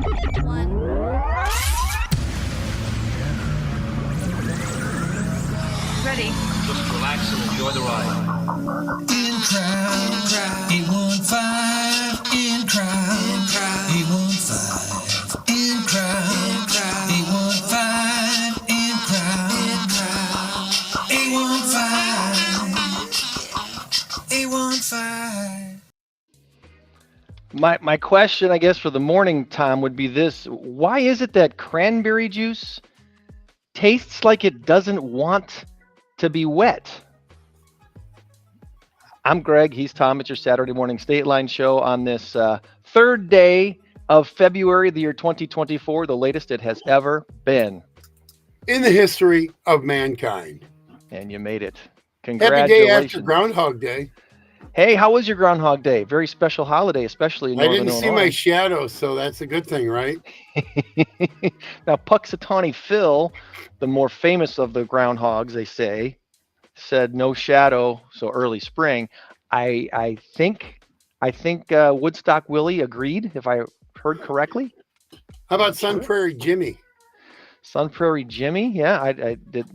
One. Ready. Just relax and enjoy the ride. In crowd, 815, in crowd, 815, in crowd, 815, in crowd, 815, 815. My question, I guess, for the morning, Tom, would be this. Why is it that cranberry juice tastes like it doesn't want to be wet? I'm Greg. He's Tom. It's your Saturday morning State Line show on this third day of February, the year 2024, the latest it has ever been. In the history of mankind. And you made it. Happy Congratulations. day after Groundhog Day. Hey, how was your Groundhog Day? Very special holiday, especially in I Northern didn't see Illinois. my shadow, so that's a good thing, right? Now, Puxatawny Phil, the more famous of the groundhogs, they say, said no shadow, so early spring. I think Woodstock Willie agreed, if I heard correctly. How about Sun Prairie Jimmy? Sun Prairie Jimmy, yeah, I did.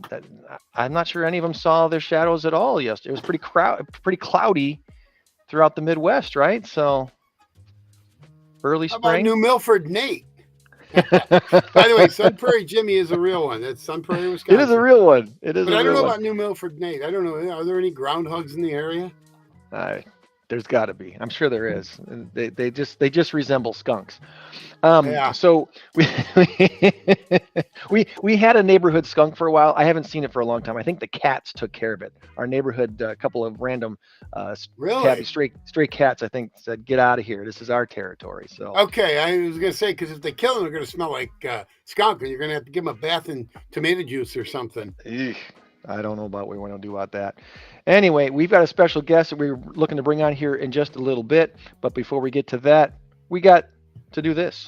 I'm not sure any of them saw their shadows at all yesterday. It was pretty cloudy throughout the Midwest, right? So early How about spring. New Milford Nate? By the way, Sun Prairie Jimmy is a real one. That's Sun Prairie, Wisconsin. It is a real one. It is. But a I don't real know one. about New Milford Nate. I don't know. Are there any groundhogs in the area? There's got to be. I'm sure there is. They just resemble skunks. Yeah. So we had a neighborhood skunk for a while. I haven't seen it for a long time. I think the cats took care of it. Our neighborhood, a couple of random Really? stray cats, I think, said, "Get out of here. This is our territory." So Okay, I was going to say, because if they kill them, they're going to smell like skunk, and you're going to have to give them a bath in tomato juice or something. Eesh, I don't know about what we want to do about that. Anyway, we've got a special guest that we're looking to bring on here in just a little bit. But before we get to that, we got to do this.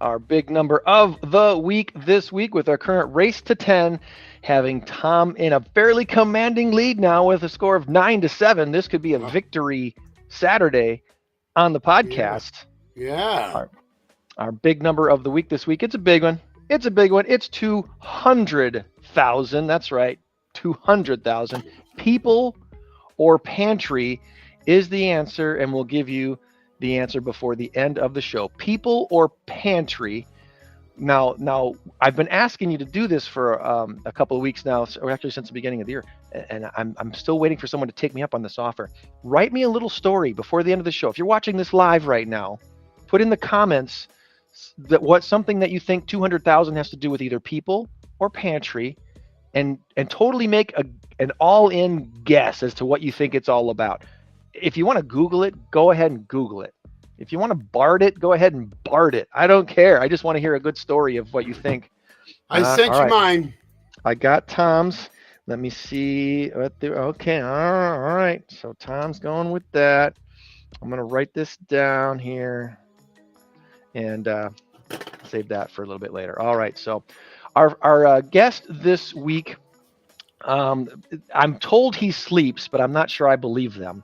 Our big number of the week this week, with our current race to 10, having Tom in a fairly commanding lead now with a score of 9-7. This could be a victory Saturday on the podcast. Yeah. Our big number of the week this week. It's a big one. It's 200,000. That's right. 200,000. People or pantry is the answer, and we'll give you the answer before the end of the show. People or pantry. Now I've been asking you to do this for a couple of weeks now, or actually since the beginning of the year, and I'm still waiting for someone to take me up on this offer. Write me a little story before the end of the show. If you're watching this live right now, put in the comments something that you think 200,000 has to do with either people or pantry, and totally make an all-in guess as to what you think it's all about. If you want to Google it, go ahead and Google it. If you want to bard it, go ahead and bard it. I don't care. I just want to hear a good story of what you think. I sent all you right. mine. I got Tom's. Let me see. Okay. All right. So Tom's going with that. I'm going to write this down here and save that for a little bit later. All right. So our guest this week, I'm told he sleeps, but I'm not sure I believe them.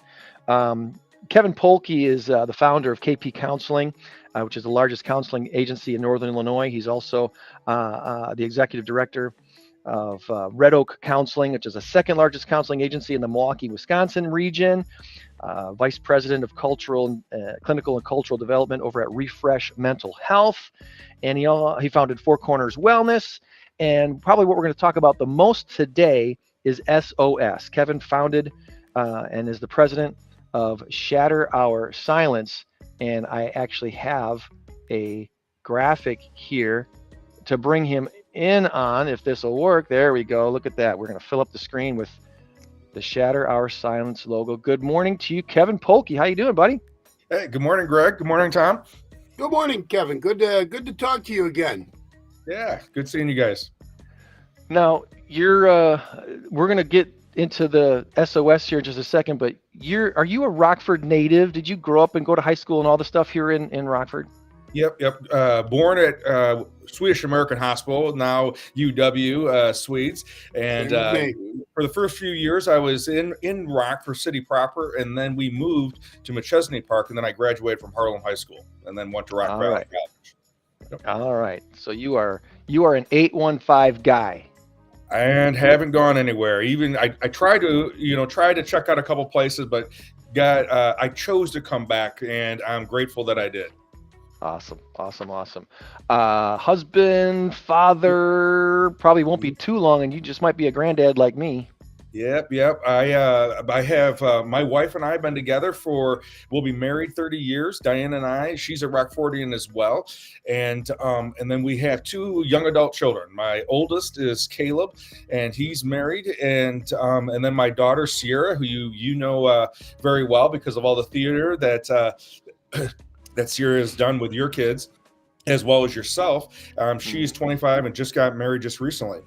Kevin Polky is the founder of KP Counseling, which is the largest counseling agency in Northern Illinois. He's also the executive director of Red Oak Counseling, which is the second largest counseling agency in the Milwaukee, Wisconsin region. Vice president of clinical and cultural development over at Refresh Mental Health. And he founded Four Corners Wellness. And probably what we're going to talk about the most today is SOS. Kevin founded and is the president of Shatter Our Silence. And I actually have a graphic here to bring him in on, if this will work. There we go. Look at that. We're going to fill up the screen with the Shatter Our Silence logo. Good morning to you, Kevin Polky. How you doing, buddy? Hey, good morning, Greg. Good morning, Tom. Good morning, Kevin. Good to talk to you again. Yeah, good seeing you guys. Now, we're going to get into the SOS here in just a second, but are you a Rockford native? Did you grow up and go to high school and all the stuff here in Rockford? Yep. Born at Swedish American Hospital, now UW Swedes, and Same with me. for the first few years I was in Rockford City proper, and then we moved to McChesney Park, and then I graduated from Harlem High School, and then went to Rock All Valley right. College. Yep. All right. So you are an 815 guy. And haven't gone anywhere. Even I tried to check out a couple places, but I chose to come back, and I'm grateful that I did. Awesome. Husband, father, probably won't be too long, and you just might be a granddad like me. Yep. I have my wife and I have been together we'll be married 30 years. Diane and I, she's a Rockfordian as well, and then we have 2 young adult children. My oldest is Caleb, and he's married, and then my daughter Sierra, who you know very well because of all the theater that that Sierra has done with your kids, as well as yourself. She's 25 and just got married just recently.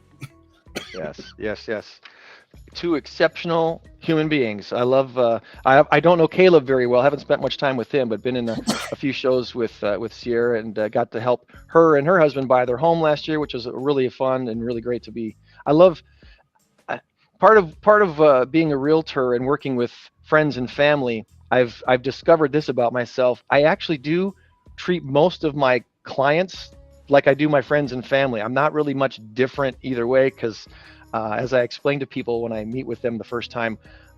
Yes. 2 exceptional human beings. I love. I don't know Caleb very well. Haven't spent much time with him, but been in a few shows with Sierra, and got to help her and her husband buy their home last year, which was really fun and really great to be. I love part of being a realtor and working with friends and family. I've discovered this about myself. I actually do treat most of my clients like I do my friends and family. I'm not really much different either way, because as I explained to people when I meet with them the first time,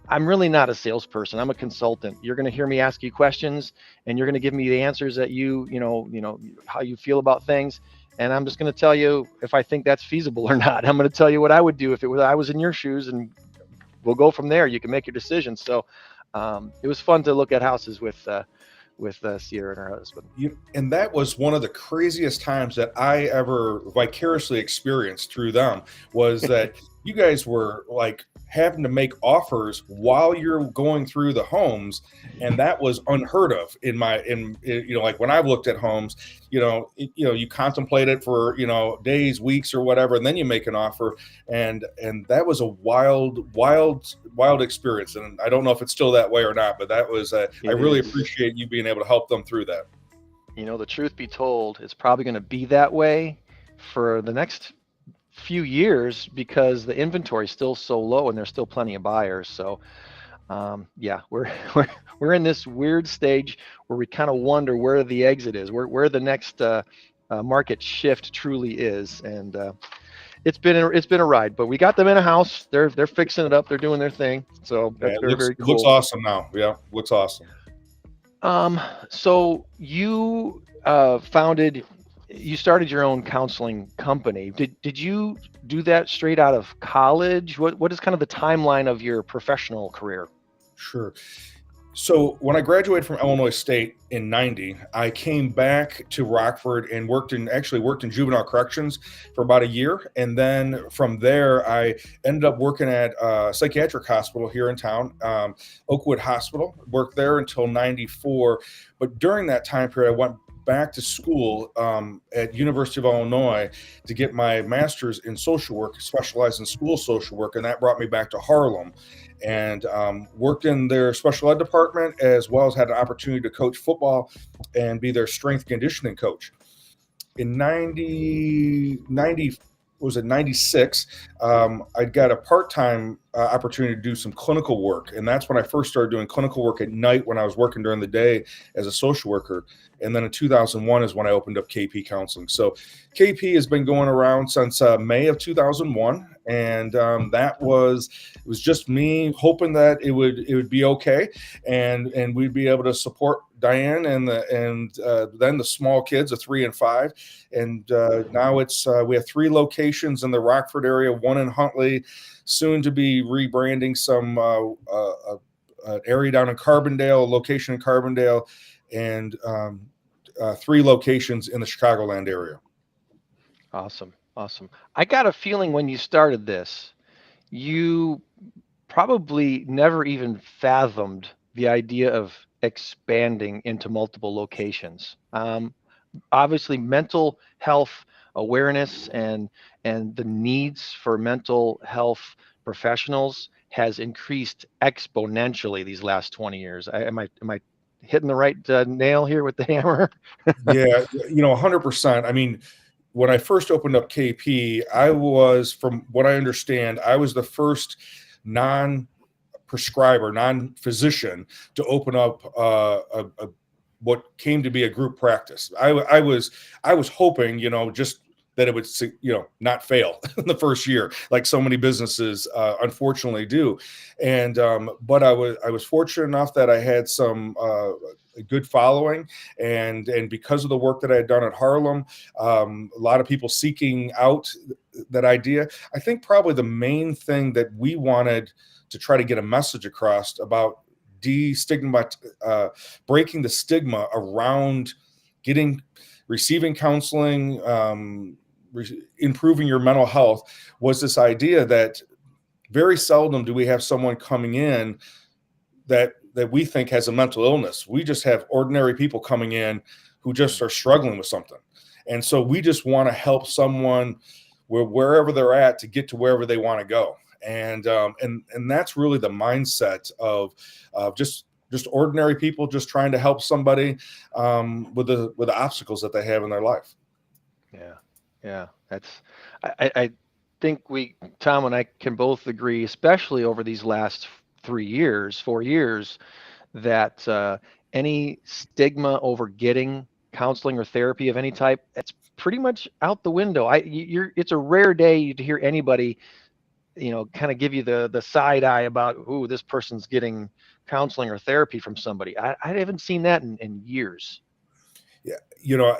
I'm really not a salesperson. I'm a consultant. You're going to hear me ask you questions, and you're going to give me the answers that you know how you feel about things. And I'm just going to tell you if I think that's feasible or not. I'm going to tell you what I would do if I was in your shoes, and we'll go from there. You can make your decision. So it was fun to look at houses with Sierra and her husband. And that was one of the craziest times that I ever vicariously experienced through them, was that you guys were like having to make offers while you're going through the homes, and that was unheard of like when I've looked at homes, you contemplate it for days, weeks, or whatever, and then you make an offer, and that was a wild experience. And I don't know if it's still that way or not, but that was I really appreciate you being able to help them through that. The truth be told, it's probably going to be that way for the next few years, because the inventory is still so low and there's still plenty of buyers. So we're in this weird stage where we kind of wonder where the exit is, where the next market shift truly is. And it's been a ride, but we got them in a house. They're fixing it up. They're doing their thing. So that's very cool. Looks awesome now. Yeah, looks awesome. So you started your own counseling company. Did you do that straight out of college? What is kind of the timeline of your professional career? Sure. So when I graduated from Illinois State in '90, I came back to Rockford and worked in juvenile corrections for about a year. And then from there, I ended up working at a psychiatric hospital here in town, Oakwood Hospital. Worked there until '94. But during that time period, I went back to school at University of Illinois to get my master's in social work, specialized in school social work, and that brought me back to Harlem, and worked in their special ed department, as well as had an opportunity to coach football and be their strength conditioning coach. In 96, I got a part-time opportunity to do some clinical work. And that's when I first started doing clinical work at night, when I was working during the day as a social worker. And then in 2001 is when I opened up KP Counseling. So KP has been going around since May of 2001. And it was just me hoping that it would be okay. And we'd be able to support Diane and then the small kids, the 3 and 5. And now we have 3 locations in the Rockford area, 1 in Huntley, soon to be rebranding some area down in Carbondale, a location in Carbondale, and 3 locations in the Chicagoland area. Awesome. I got a feeling when you started this, you probably never even fathomed the idea of expanding into multiple locations. Obviously, mental health awareness and the needs for mental health professionals has increased exponentially these last 20 years. Am I hitting the right nail here with the hammer? Yeah, 100%. I mean, when I first opened up KP, I was, from what I understand, I was the first non-prescriber, non-physician to open up what came to be a group practice. I was hoping, just that it would, not fail in the first year, like so many businesses unfortunately do. And but I was fortunate enough that I had some a good following, and because of the work that I had done at Harlem, a lot of people seeking out that idea. I think probably the main thing that we wanted to try to get a message across about breaking the stigma around receiving counseling, improving your mental health, was this idea that very seldom do we have someone coming in that we think has a mental illness. We just have ordinary people coming in who just are struggling with something. And so we just want to help someone wherever they're at to get to wherever they want to go. And that's really the mindset of just ordinary people just trying to help somebody with the obstacles that they have in their life. Yeah. I think Tom and I can both agree, especially over these last 4 years, that any stigma over getting counseling or therapy of any type, it's pretty much out the window. It's a rare day to hear anybody, kind of give you the side eye about, ooh, this person's getting counseling or therapy from somebody. I haven't seen that in years. Yeah,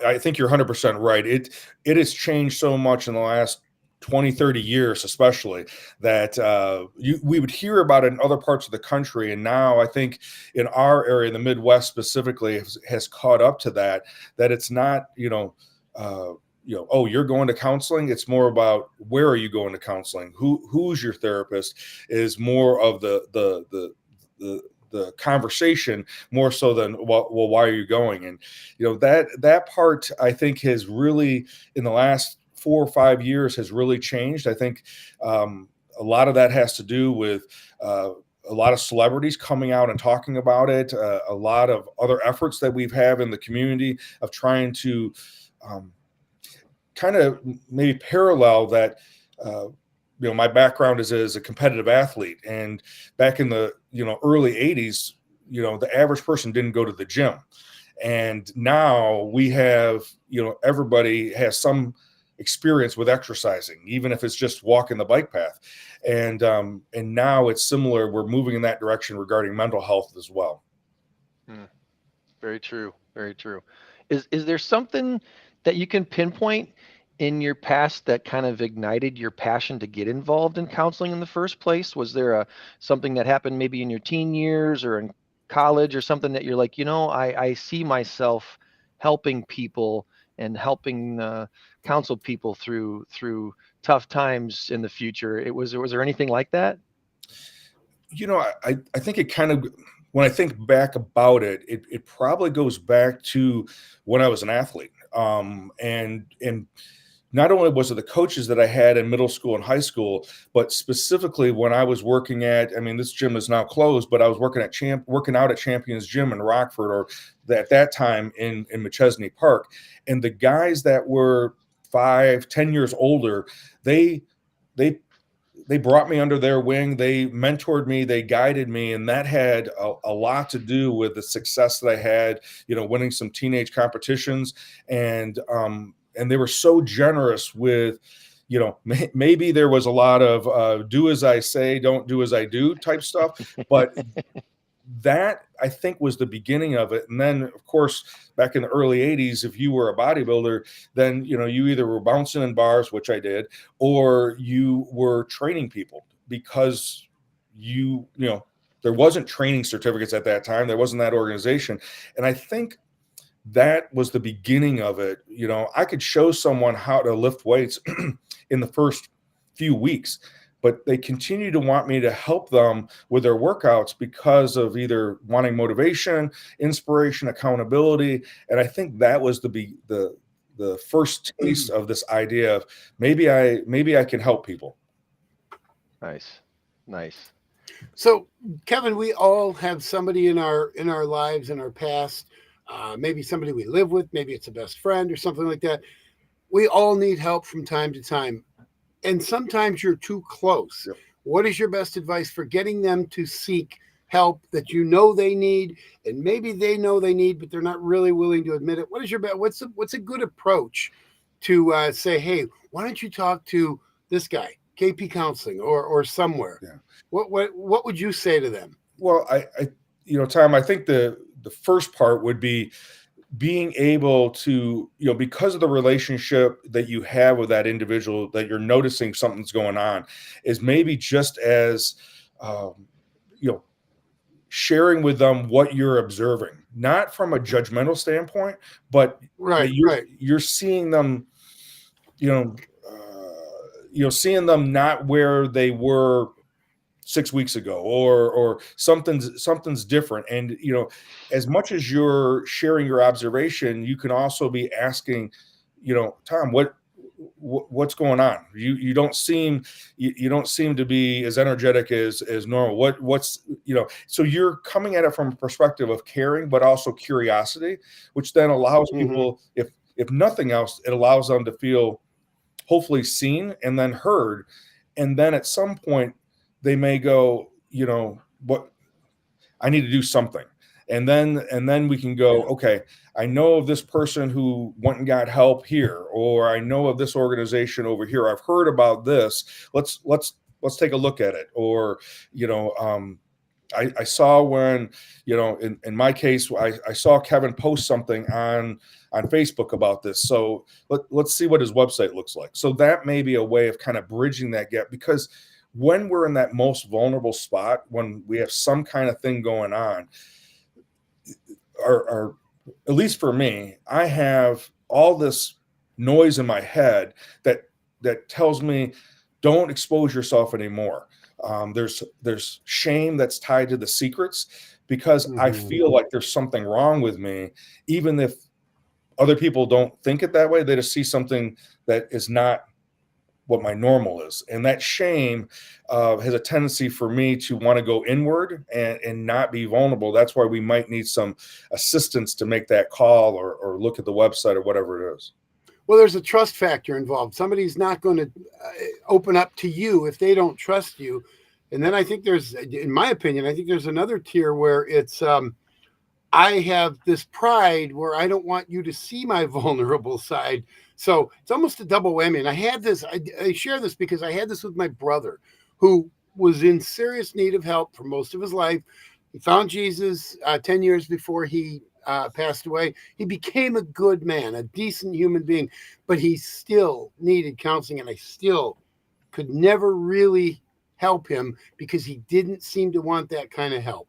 I think you're 100% right. It has changed so much in the last 20, 30 years, especially, that we would hear about it in other parts of the country. And now I think in our area, the Midwest specifically, has caught up to that it's not, oh, you're going to counseling. It's more about, where are you going to counseling? Who's your therapist is more of the conversation, more so than, well, why are you going? And that part, I think, has really, in the last 4 or 5 years, has really changed. I think a lot of that has to do with a lot of celebrities coming out and talking about it, a lot of other efforts that we've had in the community of trying to kind of maybe parallel that. My background is as a competitive athlete, and back in the early 80s, the average person didn't go to the gym, and now we have everybody has some experience with exercising, even if it's just walking the bike path, and now it's similar. We're moving in that direction regarding mental health as well. Very true. Very true. Is there something that you can pinpoint in your past that kind of ignited your passion to get involved in counseling in the first place? Was there something that happened maybe in your teen years or in college, or something that you're like, I see myself helping people and helping counsel people through tough times in the future? Was there anything like that? I think it kind of, when I think back about it, it probably goes back to when I was an athlete. And not only was it the coaches that I had in middle school and high school, but specifically when I was working this gym is now closed, but I was working out at Champions Gym in Rockford, or at that time in McChesney Park. And the guys that were 5-10 years older, they brought me under their wing. They mentored me, they guided me, and that had a lot to do with the success that I had, winning some teenage competitions. And they were so generous with, maybe there was a lot of do as I say, don't do as I do type stuff, but that, I think, was the beginning of it. And then, of course, back in the early 80s, if you were a bodybuilder, then you either were bouncing in bars, which I did, or you were training people, because there wasn't training certificates at that time. There wasn't that organization. And I think that was the beginning of it. I could show someone how to lift weights in the first few weeks, but they continue to want me to help them with their workouts because of either wanting motivation, inspiration, accountability. And I think that was the first taste of this idea of maybe I can help people. Nice. So, Kevin, we all have somebody in our lives in our past. Maybe somebody we live with. Maybe it's a best friend or something like that. We all need help from time to time, and sometimes you're too close. Yep. What is your best advice for getting them to seek help that you know they need, and maybe they know they need, but they're not really willing to admit it? What is your what's a good approach to say, hey, why don't you talk to this guy, KP Counseling, or somewhere? Yeah. What would you say to them? Well, Tom, I think the first part would be being able to, because of the relationship that you have with that individual, that you're noticing something's going on, is maybe just as, sharing with them what you're observing, not from a judgmental standpoint, but Right, that you're right. you're seeing them, seeing them not where they were 6 weeks ago, or something's different. And as much as you're sharing your observation, you can also be asking, Tom, what's going on? You don't seem to be as energetic as normal. What's so you're coming at it from a perspective of caring, but also curiosity, which then allows people, if nothing else, it allows them to feel hopefully seen and then heard. And then at some point they may go, what, I need to do something. And then we can go, okay, I know of this person who went and got help here, or I know of this organization over here. I've heard about this. Let's take a look at it. Or, I saw when, in my case, I saw Kevin post something on Facebook about this. So let's see what his website looks like. So that may be a way of kind of bridging that gap, because when we're in that most vulnerable spot, when we have some kind of thing going on, or at least for me, I have all this noise in my head that tells me, don't expose yourself anymore. There's shame that's tied to the secrets, because I feel like there's something wrong with me, even if other people don't think it that way. They just see something that is not what my normal is. And that shame has a tendency for me to want to go inward and not be vulnerable. That's why we might need some assistance to make that call, or look at the website, or whatever it is. Well, there's a trust factor involved. Somebody's not going to open up to you if they don't trust you. And then I think in my opinion, I think there's another tier where it's, I have this pride where I don't want you to see my vulnerable side. So it's almost a double whammy. And I share this because I had this with my brother, who was in serious need of help for most of his life. He found Jesus 10 years before he passed away. He became a good man, a decent human being, but he still needed counseling. And I still could never really help him because he didn't seem to want that kind of help.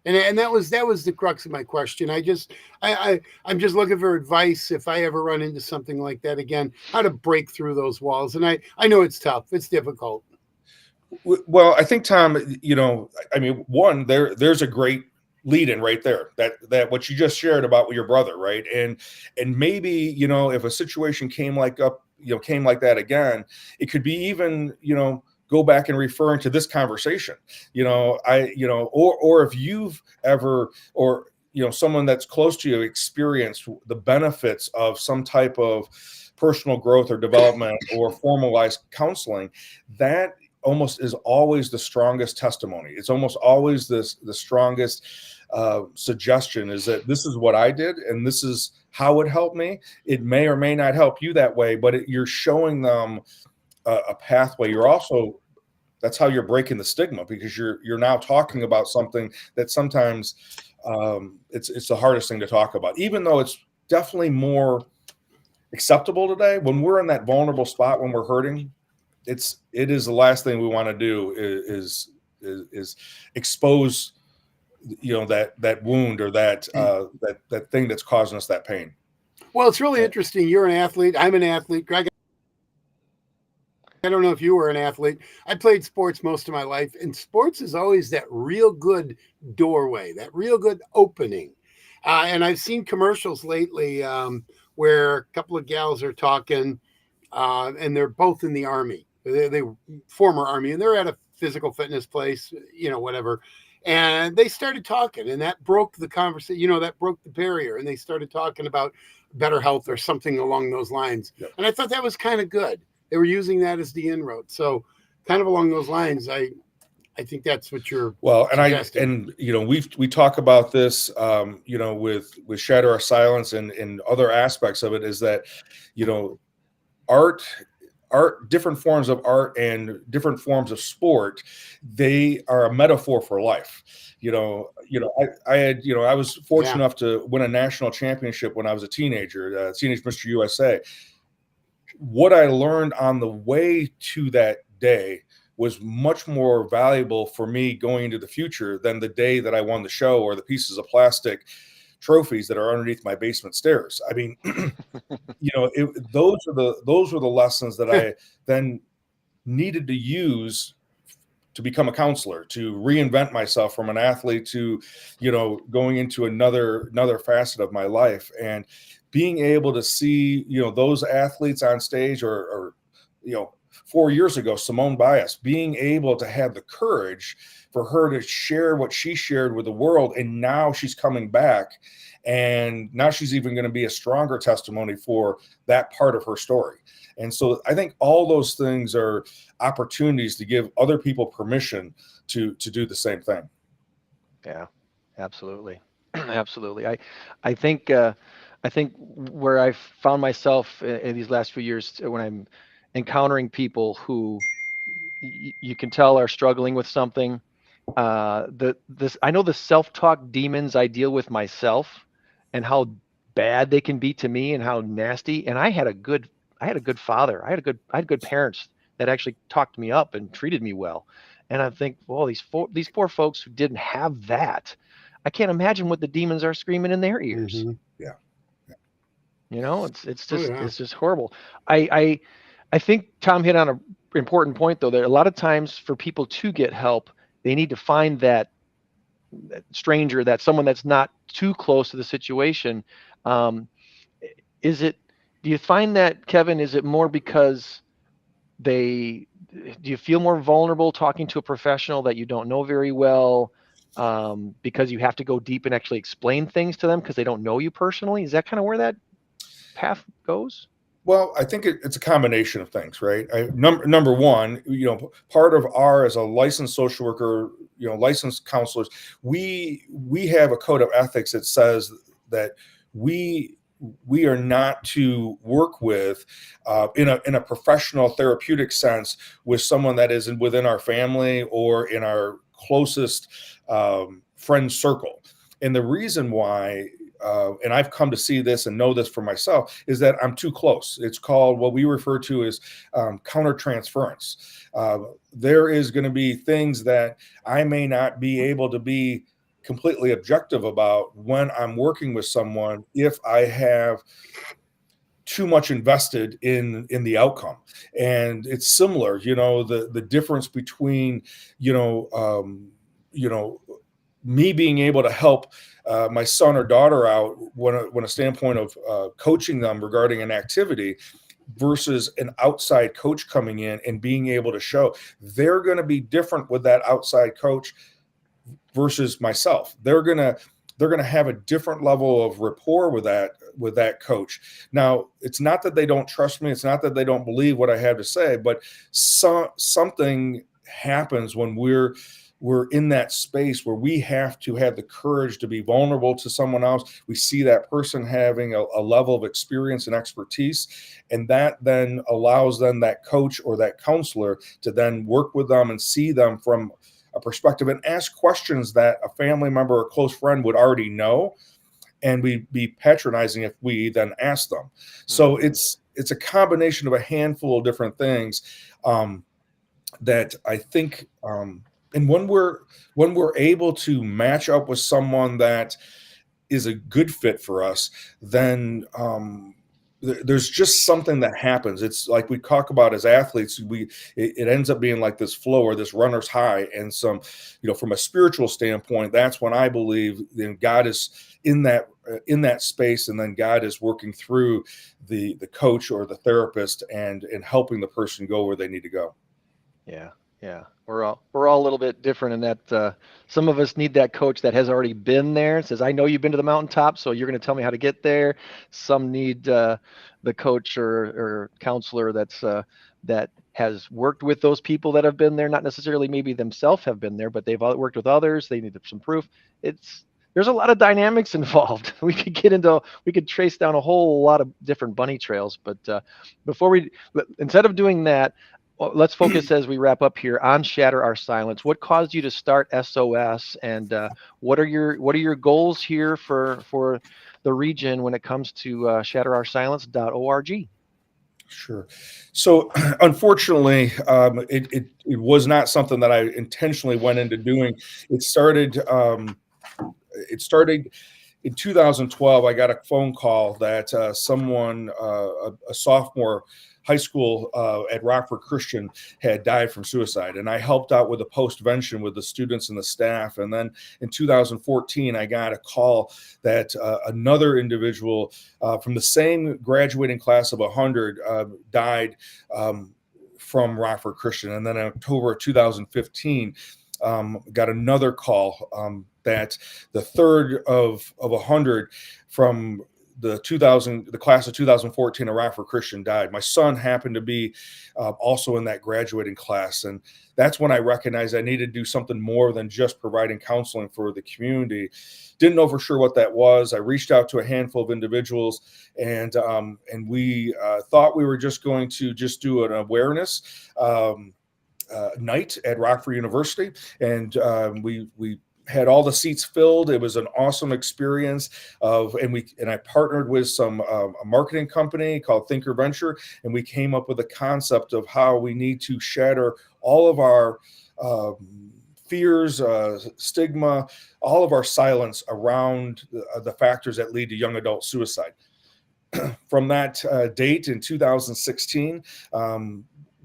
And that was the crux of my question. I'm just looking for advice if I ever run into something like that again, how to break through those walls. And I know it's tough. It's difficult. Well, I think, Tom, one, there's a great lead in right there, that what you just shared about with your brother, right? And maybe, if a situation came like that again, it could be even, go back and referring to this conversation, or if you've ever, or, someone that's close to you experienced the benefits of some type of personal growth or development or formalized counseling, that almost is always the strongest testimony. It's almost always the strongest suggestion, is that this is what I did and this is how it helped me. It may or may not help you that way, but you're showing them a pathway. That's how you're breaking the stigma, because you're now talking about something that sometimes it's the hardest thing to talk about, even though it's definitely more acceptable today. When we're in that vulnerable spot, when we're hurting, it is the last thing we want to do is expose, that wound, or that thing that's causing us that pain. Well, it's really interesting. You're an athlete. I'm an athlete. Greg, I don't know if you were an athlete. I played sports most of my life, and sports is always that real good doorway, that real good opening. And I've seen commercials lately where a couple of gals are talking, and they're both in the Army. They former Army, and they're at a physical fitness place, whatever. And they started talking, and that broke the conversation, that broke the barrier. And they started talking about better health or something along those lines. Yep. And I thought that was kind of good. They were using that as the inroad. So kind of along those lines, I think that's what you're suggesting. We talk about this, with Shatter Our Silence and other aspects of it, is that, art, different forms of art and different forms of sport, they are a metaphor for life. I was fortunate enough to win a national championship when I was a teenager, Teenage Mr. USA. What I learned on the way to that day was much more valuable for me going into the future than the day that I won the show or the pieces of plastic trophies that are underneath my basement stairs. I mean, those were the lessons that I then needed to use to become a counselor, to reinvent myself from an athlete to, going into another facet of my life, and being able to see, those athletes on stage or 4 years ago, Simone Biles, being able to have the courage for her to share what she shared with the world. And now she's coming back, and now she's even going to be a stronger testimony for that part of her story. And so I think all those things are opportunities to give other people permission to do the same thing. Yeah, absolutely. Absolutely. I think where I've found myself in these last few years, when I'm encountering people who you can tell are struggling with something, I know the self-talk demons I deal with myself and how bad they can be to me and how nasty. And I had a good father. I had good parents that actually talked me up and treated me well. And I think, well, these poor folks who didn't have that, I can't imagine what the demons are screaming in their ears. Mm-hmm. Yeah. It's just horrible. I think Tom hit on an important point, though, that a lot of times for people to get help, they need to find that stranger, that someone that's not too close to the situation. Do you find that, Kevin, is it more because do you feel more vulnerable talking to a professional that you don't know very well, because you have to go deep and actually explain things to them because they don't know you personally? Is that kind of where that path goes? Well, I think it's a combination of things, right? Number one, part of as a licensed social worker, licensed counselors, we have a code of ethics that says that we are not to work with in a professional therapeutic sense with someone that isn't within our family or in our closest friend circle. And the reason why, and I've come to see this and know this for myself, is that I'm too close. It's called what we refer to as countertransference. There is going to be things that I may not be able to be completely objective about when I'm working with someone if I have too much invested in the outcome. And it's similar, the difference between, me being able to help my son or daughter out when a standpoint of coaching them regarding an activity versus an outside coach coming in and being able to show. They're going to be different with that outside coach versus myself. They're going to have a different level of rapport with that coach. Now, it's not that they don't trust me. It's not that they don't believe what I have to say, but something happens when we're in that space where we have to have the courage to be vulnerable to someone else. We see that person having a level of experience and expertise, and that then allows that coach or that counselor to then work with them and see them from a perspective and ask questions that a family member or close friend would already know, and we'd be patronizing if we then ask them. So it's a combination of a handful of different things that I think, and when we're able to match up with someone that is a good fit for us, then there's just something that happens. It's like we talk about as athletes, it ends up being like this flow or this runner's high. And from a spiritual standpoint, that's when I believe then God is in that space, and then God is working through the coach or the therapist and helping the person go where they need to go. Yeah. Yeah, we're all a little bit different in that some of us need that coach that has already been there. Says, I know you've been to the mountaintop, so you're going to tell me how to get there. Some need the coach or counselor that has worked with those people that have been there, not necessarily maybe themselves have been there, but they've worked with others. They need some proof. It's There's a lot of dynamics involved. We could trace down a whole lot of different bunny trails, but before we instead of doing that, well, let's focus as we wrap up here on Shatter Our Silence. What caused you to start SOS, and what are your goals here for the region when it comes to shatteroursilence.org? Sure. So, unfortunately, it was not something that I intentionally went into doing. It started. It started in 2012. I got a phone call that someone, a sophomore high school at Rockford Christian, had died from suicide, and I helped out with the postvention with the students and the staff. And then in 2014, I got a call that another individual from the same graduating class of 100 died from Rockford Christian. And then in October of 2015, got another call that the third of 100 from the class of 2014 at Rockford Christian died. My son happened to be also in that graduating class, and that's when I recognized I needed to do something more than just providing counseling for the community. Didn't know for sure what that was. I reached out to a handful of individuals, and we thought we were just going to just do an awareness night at Rockford University, and we had all the seats filled. It was an awesome experience and I partnered with a marketing company called Thinker Venture, and we came up with a concept of how we need to shatter all of our fears, stigma, all of our silence around the factors that lead to young adult suicide. From that date in 2016,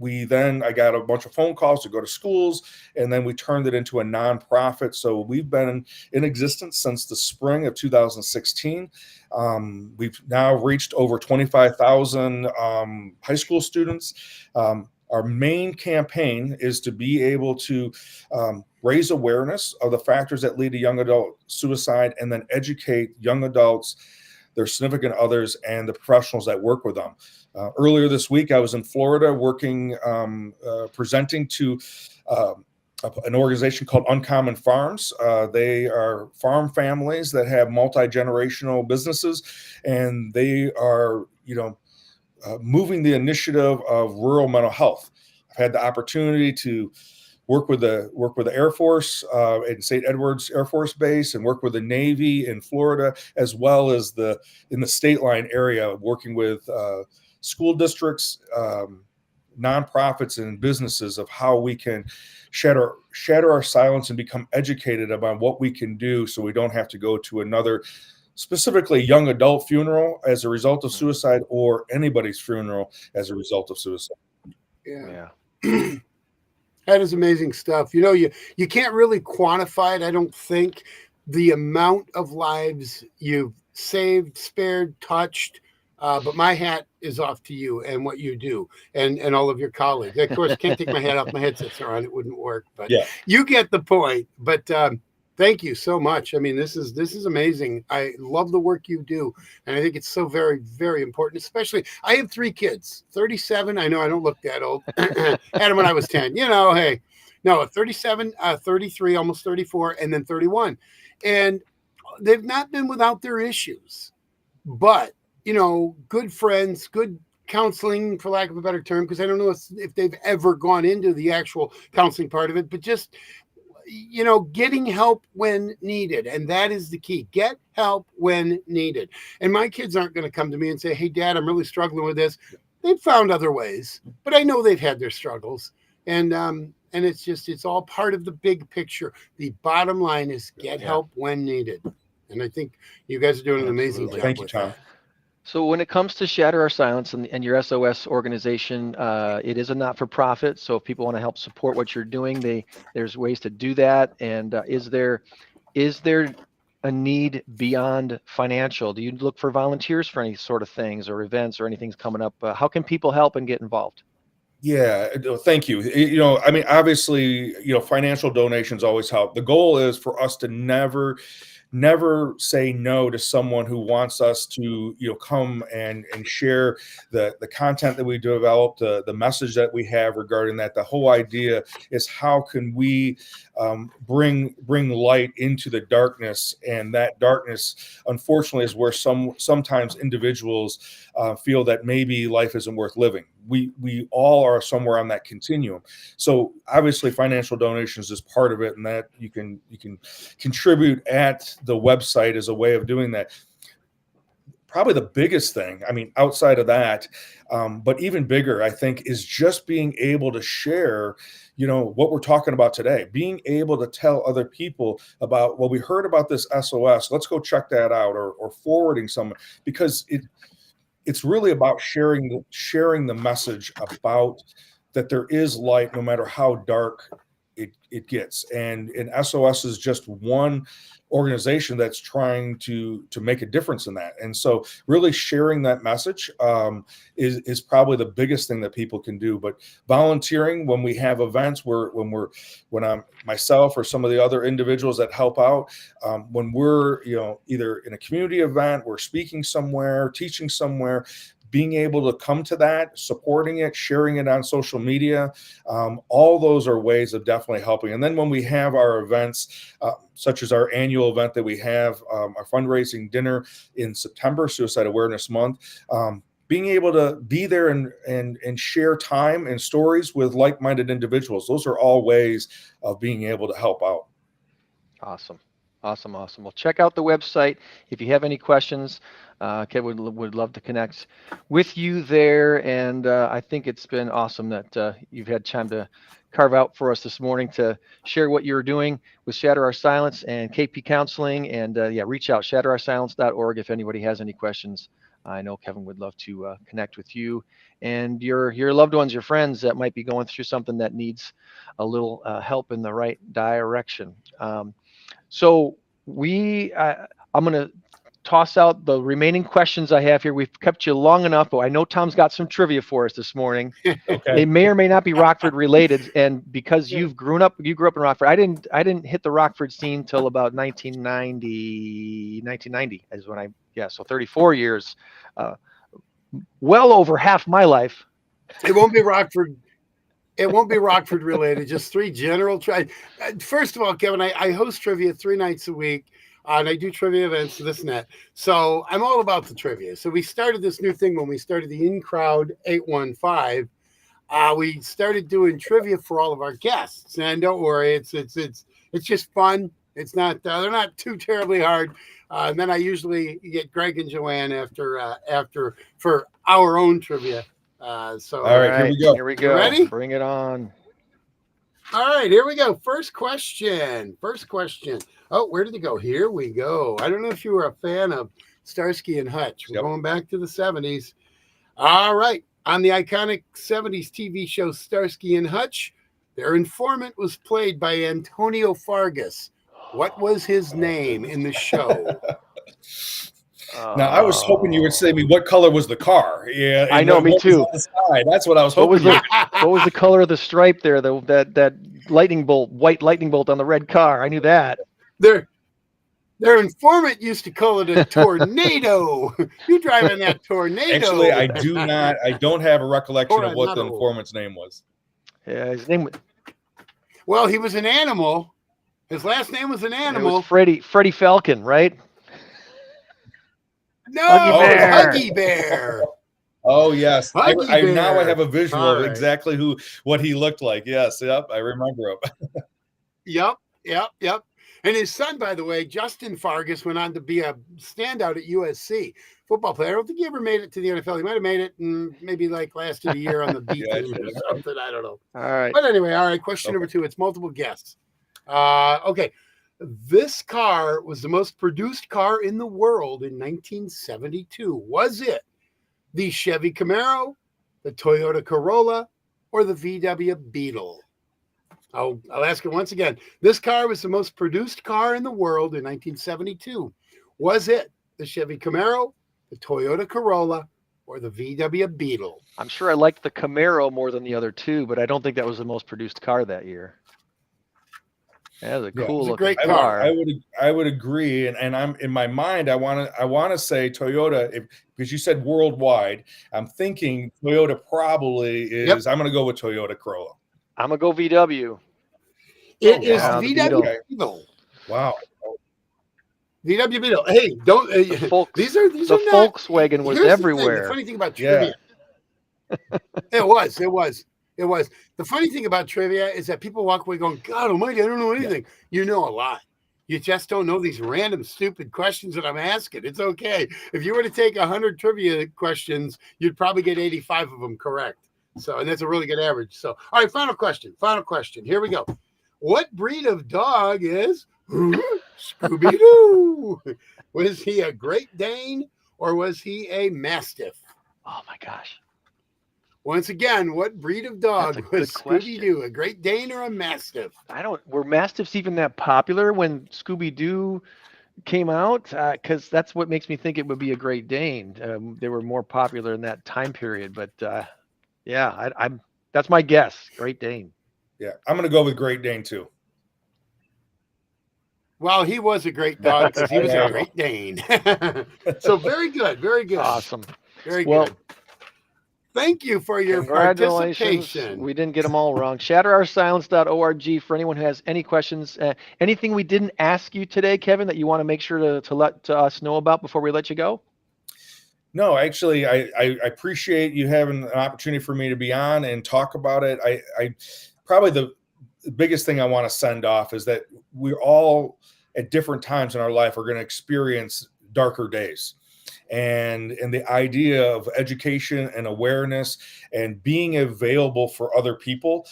I got a bunch of phone calls to go to schools, and then we turned it into a nonprofit. So we've been in existence since the spring of 2016. We've now reached over 25,000 high school students. Our main campaign is to be able to raise awareness of the factors that lead to young adult suicide, and then educate young adults, their significant others, and the professionals that work with them. Earlier this week, I was in Florida presenting to an organization called Uncommon Farms. They are farm families that have multi-generational businesses, and they are, moving the initiative of rural mental health. I've had the opportunity to work with the Air Force in St. Edwards Air Force Base, and work with the Navy in Florida, as well as in the state line area, working with school districts, nonprofits, and businesses of how we can shatter our silence and become educated about what we can do, so we don't have to go to another, specifically young adult funeral as a result of suicide, or anybody's funeral as a result of suicide. Yeah. That is amazing stuff. You can't really quantify it, I don't think, the amount of lives you've saved, spared, touched. But my hat is off to you and what you do, and all of your colleagues. Of course, I can't take my hat off. My headsets are on. It wouldn't work. But yeah, you get the point. But thank you so much. I mean, this is amazing. I love the work you do, and I think it's so very, very important. Especially, I have 3 kids. 37. I know I don't look that old. Had them when I was 10. Hey, no, 37, 33, almost 34, and then 31, and they've not been without their issues, but good friends, good counseling, for lack of a better term, because I don't know if they've ever gone into the actual counseling part of it, but just, getting help when needed. And that is the key. Get help when needed. And my kids aren't going to come to me and say, hey, Dad, I'm really struggling with this. They've found other ways, but I know they've had their struggles. And it's all part of the big picture. The bottom line is get help when needed. And I think you guys are doing an amazing job. Thank you, Tom. So when it comes to Shatter Our Silence and your SOS organization, it is a not-for-profit. So if people want to help support what you're doing, there's ways to do that. And is there a need beyond financial? Do you look for volunteers for any sort of things or events or anything's coming up? How can people help and get involved? Yeah, thank you. I mean, obviously, financial donations always help. The goal is for us to never say no to someone who wants us to, come and share the content that we developed, the message that we have regarding that. The whole idea is how can we bring light into the darkness, and that darkness, unfortunately, is where sometimes individuals feel that maybe life isn't worth living. We all are somewhere on that continuum. So obviously, financial donations is part of it, and that you can contribute at the website as a way of doing that. Probably the biggest thing, I mean, outside of that, but even bigger, I think, is just being able to share, what we're talking about today, being able to tell other people about, well, we heard about this SOS, let's go check that out, or forwarding someone, because it's really about sharing the message about that there is light no matter how dark it gets. And SOS is just one organization that's trying to make a difference in that. And so really sharing that message is probably the biggest thing that people can do. But volunteering when we have events, when I'm myself or some of the other individuals that help out, when we're either in a community event, we're speaking somewhere, teaching somewhere, being able to come to that, supporting it, sharing it on social media, all those are ways of definitely helping. And then when we have our events, such as our annual event that we have, our fundraising dinner in September, Suicide Awareness Month, being able to be there and share time and stories with like-minded individuals, those are all ways of being able to help out. Awesome. Well, check out the website. If you have any questions, Kevin would love to connect with you there. And I think it's been awesome that you've had time to carve out for us this morning to share what you're doing with Shatter Our Silence and KP Counseling. And reach out, shatteroursilence.org, if anybody has any questions. I know Kevin would love to connect with you and your loved ones, your friends that might be going through something that needs a little help in the right direction. So I'm going to toss out the remaining questions I have here. We've kept you long enough, but I know Tom's got some trivia for us this morning. Okay. They may or may not be Rockford related, and because you grew up in Rockford. I didn't hit the Rockford scene till about 1990 is when so 34 years, well over half my life. It won't be Rockford. It won't be Rockford related. Just three general. First of all, Kevin, I host trivia 3 nights a week, and I do trivia events, this and that. So I'm all about the trivia. So we started this new thing when we started the In Crowd 815. We started doing trivia for all of our guests, and don't worry, it's just fun. It's not they're not too terribly hard. And then I usually get Greg and Joanne after for our own trivia. All right, here we go. Here we go. Ready? Bring it on. All right, here we go. First question. Oh, where did it go? Here we go. I don't know if you were a fan of Starsky and Hutch. We're going back to the 70s. All right. On the iconic 70s TV show Starsky and Hutch, their informant was played by Antonio Fargas. What was his name in the show? Now, I was hoping you would say me what color was the car. Yeah, I know, me too. That's what I was hoping. What was the color of the stripe there? That lightning bolt, white lightning bolt on the red car. I knew that. Their informant used to call it a tornado. You driving that tornado? Actually, I do not. I don't have a recollection of what the informant's name was. Yeah, his name was. Well, he was an animal. His last name was an animal. It was Freddie Falcon, right? No, Huggy Bear. Oh yes, Huggy Bear. Now I have a visual of exactly what he looked like. Yes, yep, I remember him. Yep. And his son, by the way, Justin Fargas, went on to be a standout at USC football player. I don't think he ever made it to the NFL. He might have made it and maybe lasted a year on the B team or something. I don't know. All right. But anyway, all right. Question number 2. It's multiple guests. Okay. This car was the most produced car in the world in 1972. Was it the Chevy Camaro, the Toyota Corolla, or the VW Beetle? I'll ask it once again. This car was the most produced car in the world in 1972. Was it the Chevy Camaro, the Toyota Corolla, or the VW Beetle? I'm sure I liked the Camaro more than the other two, but I don't think that was the most produced car that year. That was a Yeah, cool it's a looking great car. I would agree, and I'm in my mind. I want to say Toyota because you said worldwide. I'm thinking Toyota probably is. Yep. I'm going to go with Toyota Corolla. I'm gonna go VW. It is wow, the the VW Beetle. Beetle. Wow. VW Beetle. Hey, don't. These are the not. Volkswagen was Here's the thing. The everywhere. funny thing about Yeah. trivia. It was. The funny thing about trivia is that people walk away going, God almighty, I don't know anything. You know a lot. You just don't know these random stupid questions that I'm asking. It's okay. If you were to take 100 trivia questions, you'd probably get 85 of them correct. So, and that's a really good average. So, all right, final question. Here we go. What breed of dog is Scooby-Doo? Was he a Great Dane or was he a Mastiff? Oh my gosh. Once again, what breed of dog That's a good was question. Scooby-Doo? A Great Dane or a Mastiff? Were Mastiffs even that popular when Scooby-Doo came out? Because that's what makes me think it would be a Great Dane. They were more popular in that time period, but yeah, I'm that's my guess. Great Dane. Yeah, I'm going to go with Great Dane too. Well, he was a great dog because he was There a you Great Dane. So very good. Awesome. Very Well, good. Thank you for your Congratulations. participation. We didn't get them all wrong. ShatterOurSilence.org for anyone who has any questions. Anything we didn't ask you today, Kevin, that you want to make sure to let us know about before we let you go? No, actually, I appreciate you having an opportunity for me to be on and talk about it. I probably the biggest thing I want to send off is that we're all at different times in our life are going to experience darker days. And the idea of education and awareness and being available for other people,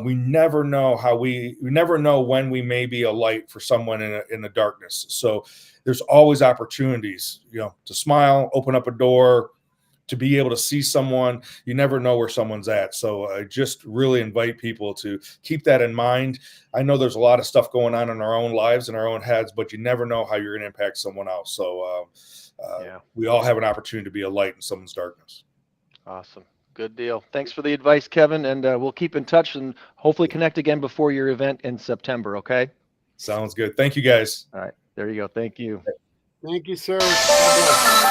we never know we never know when we may be a light for someone in the darkness. So there's always opportunities, to smile, open up a door, to be able to see someone. You never know where someone's at. So I just really invite people to keep that in mind. I know there's a lot of stuff going on in our own lives and our own heads, but you never know how you're going to impact someone else. So we all have an opportunity to be a light in someone's darkness. Awesome. Good deal. Thanks for the advice, Kevin. And we'll keep in touch and hopefully connect again before your event in September. Okay. Sounds good. Thank you, guys. All right. There you go. Thank you. Thank you, sir. God bless.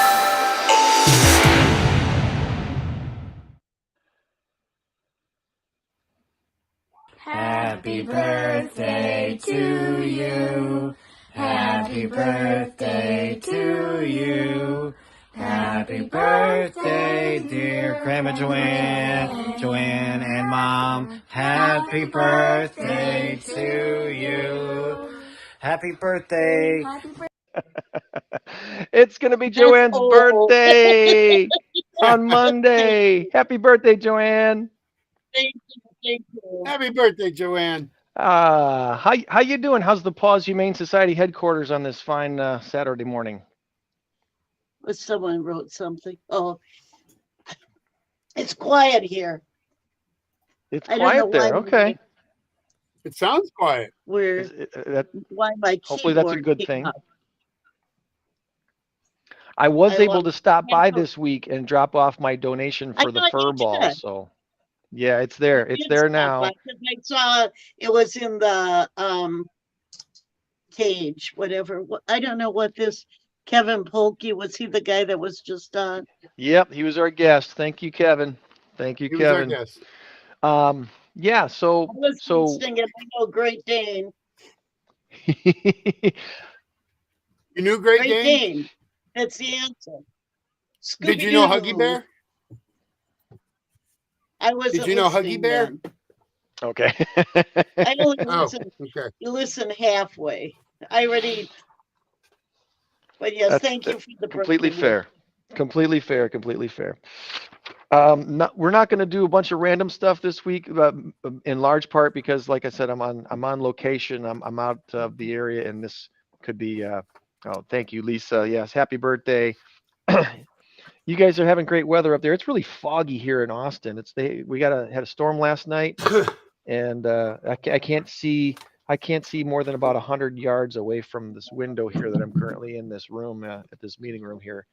Happy birthday to you. Happy birthday to you. Happy birthday, dear Grandma Joanne and Mom. Happy birthday to you. Happy birthday. It's going to be Joanne's birthday on Monday. Happy birthday, Joanne. Thank you. Happy birthday, Joanne. How you doing? How's the Paws Humane Society headquarters on this fine Saturday morning? Someone wrote something. Oh, it's quiet here. It's I don't know quiet there. why Okay. It sounds quiet. Why my hopefully that's a keyboard good came thing. up. I was I able love to stop by Cancel. this week and drop off my donation I for the thought fur you ball. did. So yeah, it's there. It's Did there stop now. by 'cause I saw it was in the cage, whatever. I don't know what this Kevin Polky, was he the guy that was just on? Yep, he was our guest. Thank you, Kevin. Thank you, He was our Kevin. guest. Yeah, I was singing Great Dane. You knew Great Great Dane? Dane. That's the answer. Did you know Scooby-Doo. Huggy Bear? I wasn't Did you know listening Huggy Bear? then. Okay. I only Oh, listen. okay. You listen halfway. I already. But yes, thank you for the completely birthday fair. Completely fair. Completely fair. We're not going to do a bunch of random stuff this week, in large part because, like I said, I'm on location. I'm out of the area, and this could be. Oh, thank you, Lisa. Yes, happy birthday. You guys are having great weather up there. It's really foggy here in Austin. We had a storm last night, and I can't see more than about 100 yards away from this window here that I'm currently in this room at this meeting room here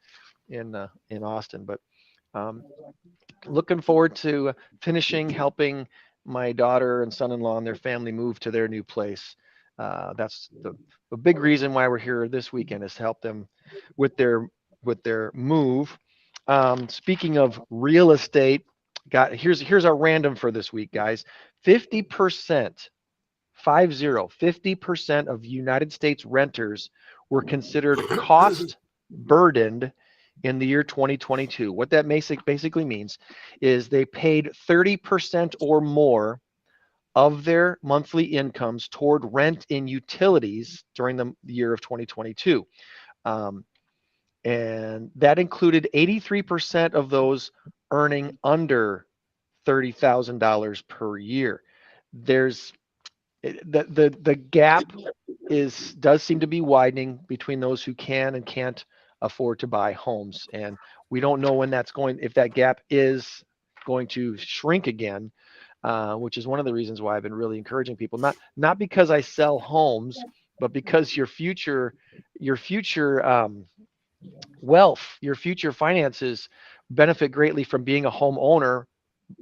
in Austin. But Um, Looking forward to finishing helping my daughter and son-in-law and their family move to their new place. That's the big reason why we're here this weekend is to help them with their move. Speaking of real estate, here's our random for this week, guys. 50%, 50% of United States renters were considered cost burdened in the year 2022. What that basically means is they paid 30% or more of their monthly incomes toward rent and utilities during the year of 2022. Um, and that included 83% of those earning under $30,000 per year. There's the gap does seem to be widening between those who can and can't afford to buy homes, and we don't know if that gap is going to shrink again, which is one of the reasons why I've been really encouraging people, not because I sell homes, but because your future wealth, your future finances benefit greatly from being a homeowner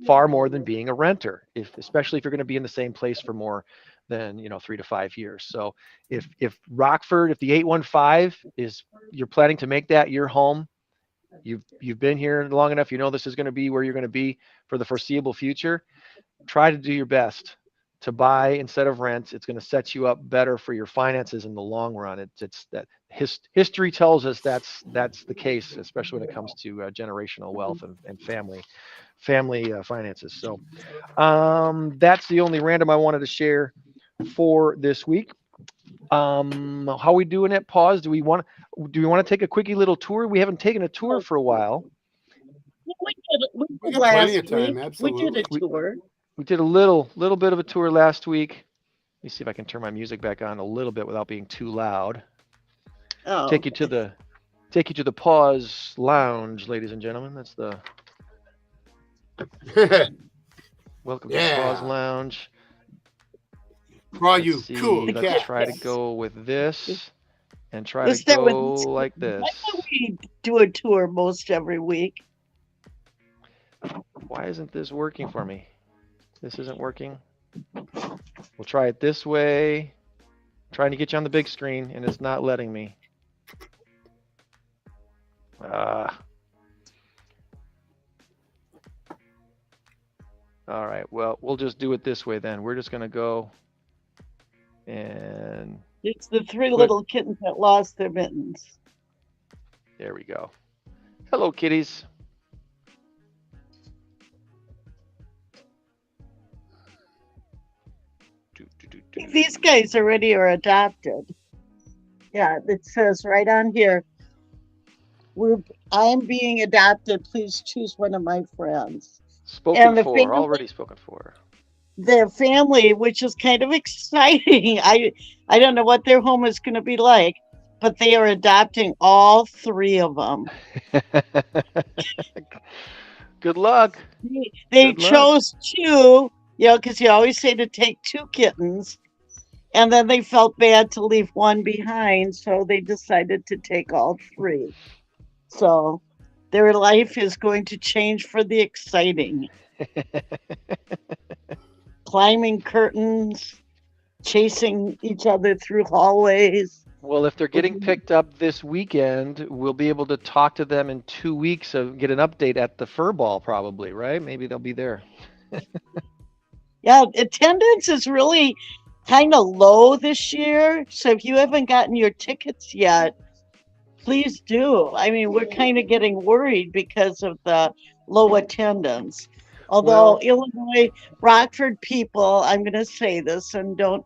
far more than being a renter, especially if you're going to be in the same place for more than 3 to 5 years. So if Rockford, if the 815 is you're planning to make that your home, you've been here long enough, this is going to be where you're going to be for the foreseeable future. Try to do your best to buy instead of rent. It's going to set you up better for your finances in the long run. It's that history tells us that's the case, especially when it comes to generational wealth and family finances. So that's the only random I wanted to share for this week. How are we doing at pause? Do we want to take a quickie little tour? We haven't taken a tour for a while. We did got plenty last of time, week. absolutely. We did a tour. We did a little bit of a tour last week. Let me see if I can turn my music back on a little bit without being too loud. Oh. Take you to the pause lounge, ladies and gentlemen. That's the welcome to the pause lounge. For all you Let's see, cool let's cats. try to go with this and try Let's to start with go this. like this. Why don't we do a tour most every week? Why isn't this working for me? This isn't working. We'll try it this way. I'm trying to get you on the big screen, and it's not letting me. All right, well, we'll just do it this way then. We're just going to go and... It's the three little kittens that lost their mittens. There we go. Hello, kitties. These guys already are adopted. Yeah, it says right on here, I'm being adopted. Please choose one of my friends. Already spoken for. Their family, which is kind of exciting. I don't know what their home is going to be like, but they are adopting all three of them. Good luck. They chose two, because you always say to take two kittens. And then they felt bad to leave one behind, so they decided to take all three. So their life is going to change for the exciting. Climbing curtains, chasing each other through hallways. Well, if they're getting picked up this weekend, we'll be able to talk to them in 2 weeks and get an update at the fur ball, probably, right? Maybe they'll be there. Yeah, attendance is really kind of low this year. So if you haven't gotten your tickets yet, please do. I mean, we're kind of getting worried because of the low attendance. Although Illinois, Rockford people, I'm going to say this, and don't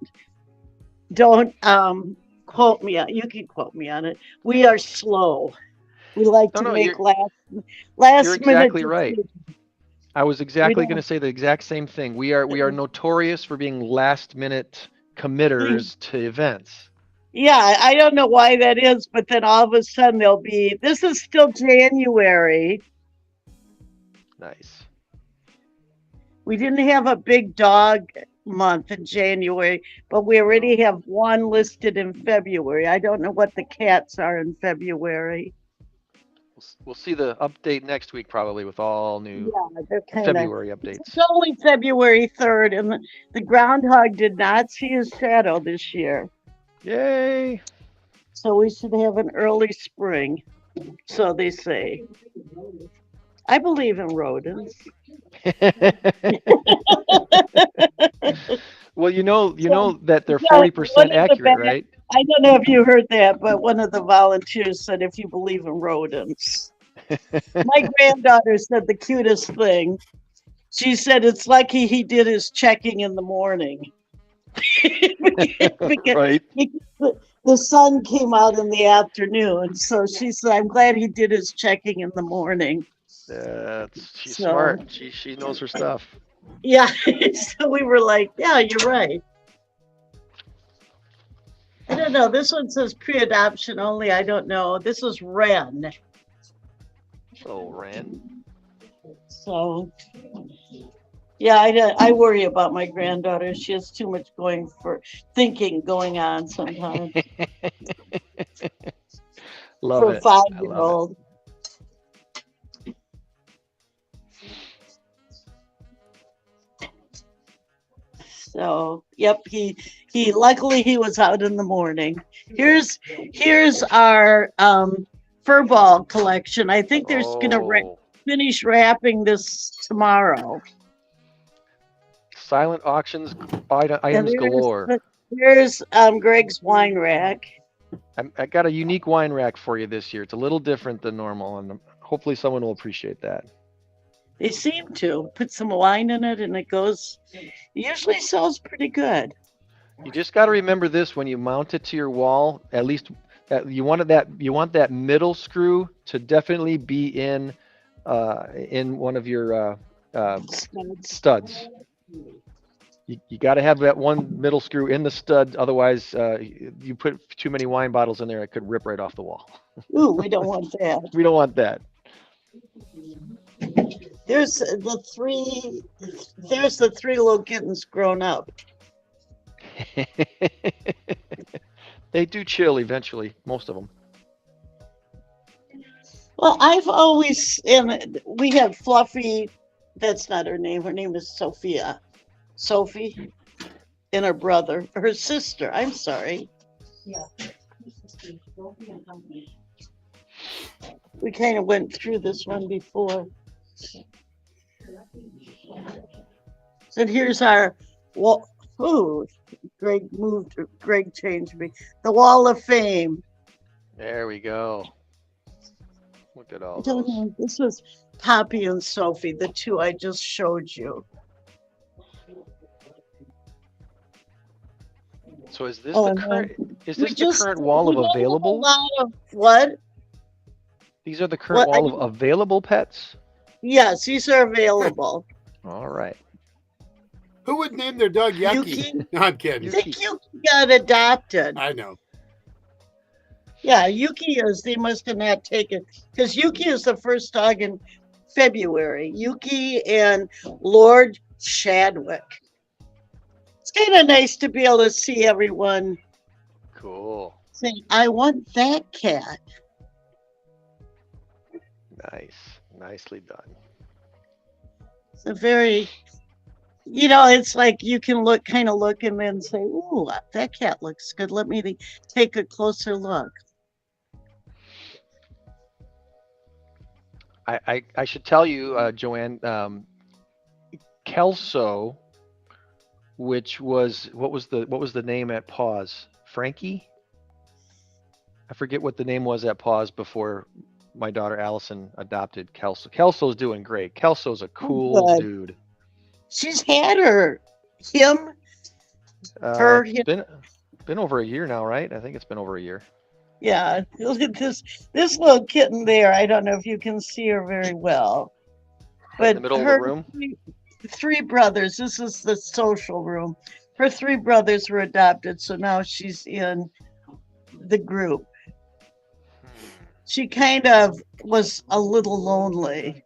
quote me. You can quote me on it. We are slow. We like to make last you're exactly right. I was exactly going to say the exact same thing. We are notorious for being last minute committers to events. Yeah, I don't know why that is, but then all of a sudden this is still January. Nice. We didn't have a big dog month in January, but we already have one listed in February. I don't know what the cats are in February. We'll We'll see the update next week probably with all new Yeah, they're kind of. February It's updates. only February 3rd, and the groundhog did not see his shadow this year. Yay! So we should have an early spring. So they say. I believe in rodents. Well, you know So, that they're yeah, 40% accurate, right? I don't know if you heard that, but one of the volunteers said if you believe in rodents. My granddaughter said the cutest thing. She said it's lucky he did his checking in the morning. because, Right. because the sun came out in the afternoon. So she said, I'm glad he did his checking in the morning. She's So, smart. She knows her stuff. yeah. So we were like, yeah, you're right. I don't know. This one says pre-adoption only. I don't know. This is Ren. Oh, Ren. So, yeah, I worry about my granddaughter. She has too much thinking going on sometimes Love for a it. I love it. 5-year-old. So, yep, he luckily he was out in the morning. Here's our fur ball collection. I think they're gonna Oh, finish wrapping this tomorrow. silent auctions, And items galore. there's Greg's wine rack. I got a unique wine rack for you this year. It's a little different than normal, and hopefully someone will appreciate that. They seem to put some wine in it, and it usually sells pretty good. You just got to remember this when you mount it to your wall. At least you want that middle screw to definitely be in one of your studs. You got to have that one middle screw in the stud. Otherwise, you put too many wine bottles in there, it could rip right off the wall. Ooh, we don't want that. We don't want that. There's the three little kittens grown up. They do chill eventually, most of them. Well, I've always, and we have Fluffy. That's not her name. Her name is Sophia. Sophie, and her sister. I'm sorry. Yeah. We kind of went through this one before. So here's our wall. Ooh, Greg changed me. The Wall of Fame. There we go. Look at all I don't those. know. This was Poppy and Sophie, the two I just showed you. So is this the current wall of available? A lot of what? These are the current wall of available pets? Yes, these are available. All right. Who would name their dog Yucky? Yuki? No, I'm kidding. I think Yuki got adopted. I know. Yeah, Yuki they must have not taken, because Yuki is the first dog in February. Yuki and Lord Chadwick. It's kind of nice to be able to see everyone. Cool. Saying, I want that cat. Nice. Nicely done. It's a very, it's like you can look and then say, ooh, that cat looks good. Let me take a closer look. I should tell you, Joanne, Kelso, which was what was the name at Paws? Frankie? I forget what the name was at Paws before my daughter Allison adopted Kelso. Kelso's doing great. Kelso's a cool dude. She's had him. It's been over a year now, right? I think it's been over a year. Yeah, look at this little kitten there. I don't know if you can see her very well, but in the middle of the room. Three brothers. This is the social room. Her three brothers were adopted, so now she's in the group. She kind of was a little lonely.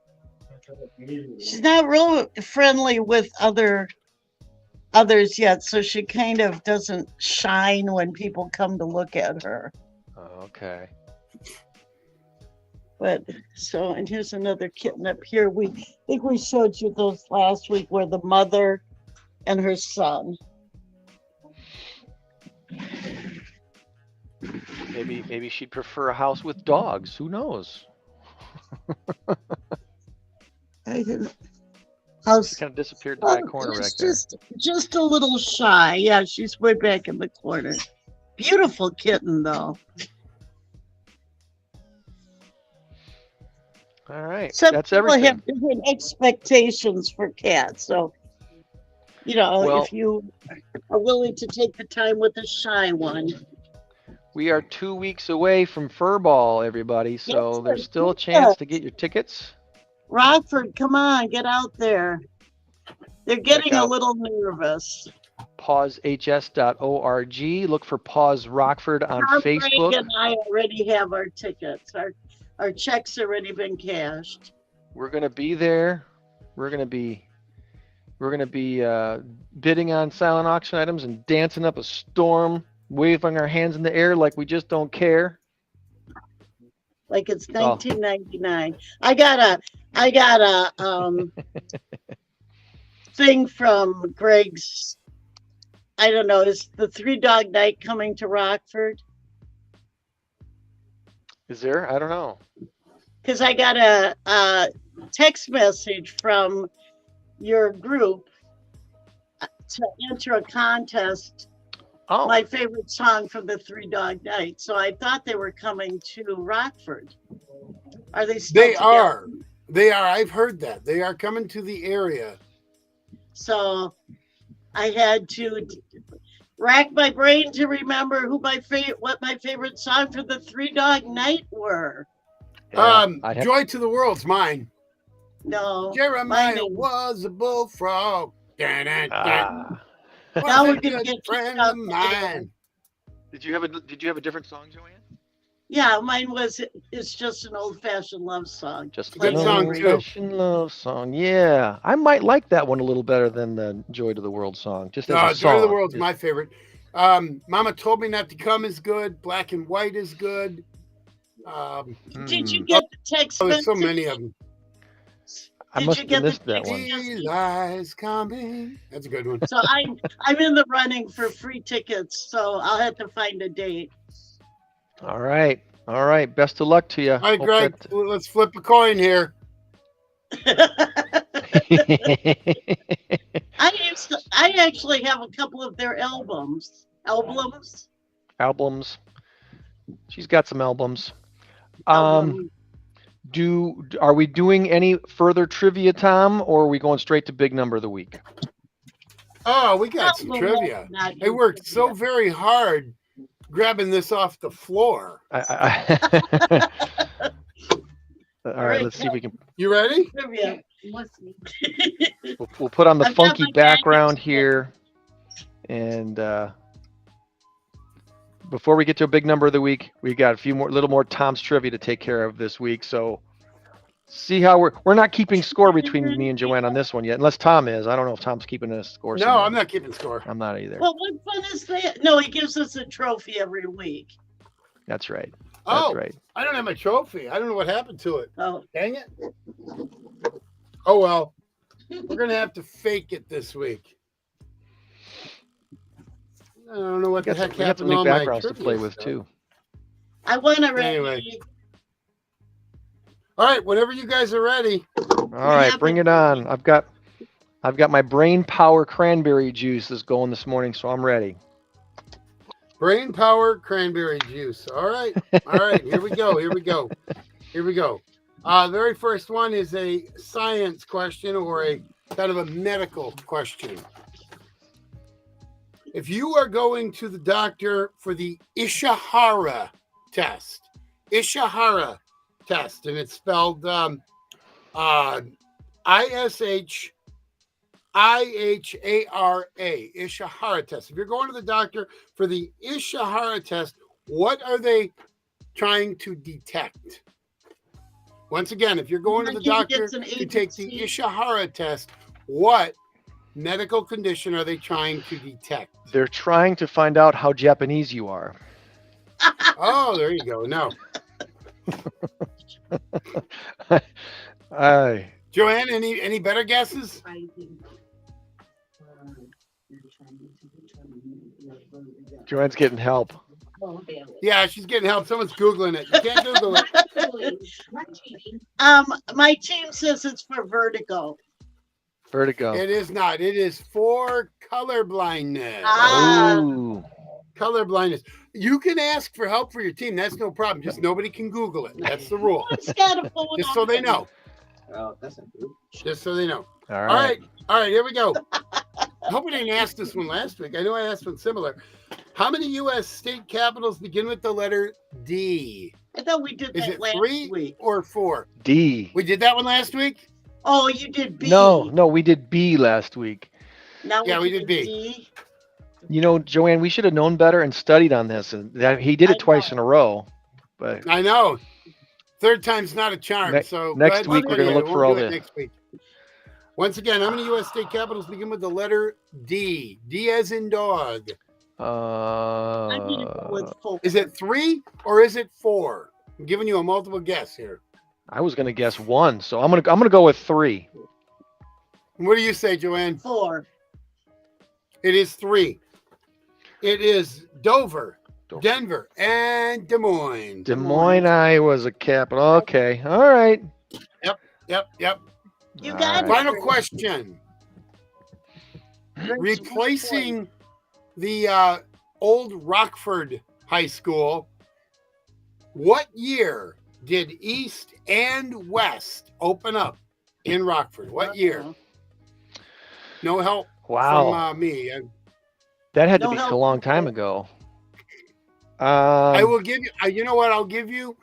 She's not real friendly with others yet, so she kind of doesn't shine when people come to look at her. Okay. But so, and here's another kitten up here. I think we showed you those last week where the mother and her son. Maybe she'd prefer a house with dogs. Who knows? I didn't. She House. kind of disappeared to that corner back there. Just a little shy. Yeah, she's way back in the corner. Beautiful kitten, though. All right, Some that's people everything. have different expectations for cats, so Well, if you are willing to take the time with the shy one. we are 2 weeks away from Furball, everybody. So Yes, there's still a yes. chance to get your tickets. Rockford, come on, get out there. They're getting a out little nervous. pausehs.org. Look for Pause Rockford on Tom Craig Facebook. and I already have our tickets. Our checks already been cashed. We're gonna be there. We're gonna be bidding on silent auction items and dancing up a storm, waving our hands in the air like we just don't care. Like it's Oh. 1999. I got a thing from Greg's. I don't know. Is the 3-Dog Night coming to Rockford? Is there? I don't know. Because I got a text message from your group to enter a contest. Oh, My favorite song from the 3-Dog Night. So I thought they were coming to Rockford. Are they still They together? are. They are. I've heard that. They are coming to the area. So I had to rack my brain to remember what my favorite song for the 3-Dog Night were. yeah, Joy to the World's mine. No. Jeremiah mine- was a bullfrog. Dun, dun, dun. Ah. Was Now a we're gonna good get friend kicked of out mine. Did you have a different song, Joanne? Yeah, mine was. It's just an old-fashioned love song. Just Good an song, too. old-fashioned love song. Yeah, I might like that one a little better than the Joy to the World song. Just as No, a Joy to the song. World's my favorite. Mama Told Me Not to Come is good. Black and White is good. Did you get the text There's so message? many of them. I Did must you have get the missed that text one. message? Eli's coming. That's a good one. So I'm in the running for free tickets. So I'll have to find a date. All right. Best of luck to you. All right, Greg, let's flip a coin here. I actually have a couple of their albums. Albums. She's got some albums. Album. Are we doing any further trivia, Tom, or are we going straight to big number of the week? Oh, we got some Album, trivia. not They worked so trivia. very hard grabbing this off the floor. All right, let's see if we can. You ready? Trivia. We'll put on the I've got funky my background magnets. here, and before we get to a big number of the week, we got little more Tom's trivia to take care of this week. So, see how we're not keeping score between me and Joanne on this one yet, unless Tom is. I don't know if Tom's keeping a score. No, somewhere. I'm not keeping score. I'm not either. Well, what fun is that? No, he gives us a trophy every week. That's right. Oh, That's right. I don't have my trophy. I don't know what happened to it. Oh, Dang it. Oh, well. We're going to have to fake it this week. I don't know what the heck We got some happened to new all my backgrounds to trivia play with stuff. too. I won already. Anyway. All right, whenever you guys are ready. All right, bring it on. I've got my brain power cranberry juice is going this morning, so I'm ready. Brain power cranberry juice. All right. All right. Here we go. Very first one is a science question or a kind of a medical question. If you are going to the doctor for the Ishihara test, and it's spelled ISHIHARA, Ishihara test. If you're going to the doctor for the Ishihara test, what are they trying to detect? Once again, if you're going to the doctor to take the Ishihara test, what medical condition are they trying to detect? They're trying to find out how Japanese you are. Oh, there you go. No. I Joanne, any better guesses? Joanne's getting help. Yeah, she's getting help. Someone's Googling it. You can't Google it. My team says it's for vertigo. Vertigo. It is not. It is for color blindness. Ooh. Color blindness. You can ask for help for your team. That's no problem. Just nobody can Google it. That's the rule. It's got a phone Just so they know. Just so they know. All All right. right. All right. Here we go. I hope I didn't ask this one last week. I know I asked one similar. How many U.S. state capitals begin with the letter D? I thought we did Is that it last 3 week. or 4? D. We did that one last week? Oh, you did B. No, we did B last week. Now Yeah, we did B. D. You know, Joanne, we should have known better and studied on this. And that he did it twice in a row. But I know. Third time's not a charm. Ne- So go next ahead and week we're study gonna it. look for We'll all do it the- next week. Once again, how many U.S. state capitals begin with the letter D? D as in dog. I'm gonna go with 4. Is it 3 or is it 4? I'm giving you a multiple guess here. I was gonna guess 1, so I'm gonna go with 3. What do you say, Joanne? 4. It is 3. It is Dover, Dover. Denver, and Des Moines. Des Moines, Iowa's a capital. Okay, all right. Yep. You All got right. it. Final question. Replacing the old Rockford High School, what year did East and West open up in Rockford? What year? No help Wow, from me. that had to No be help. a long time ago. I will give you. You know what? I'll give you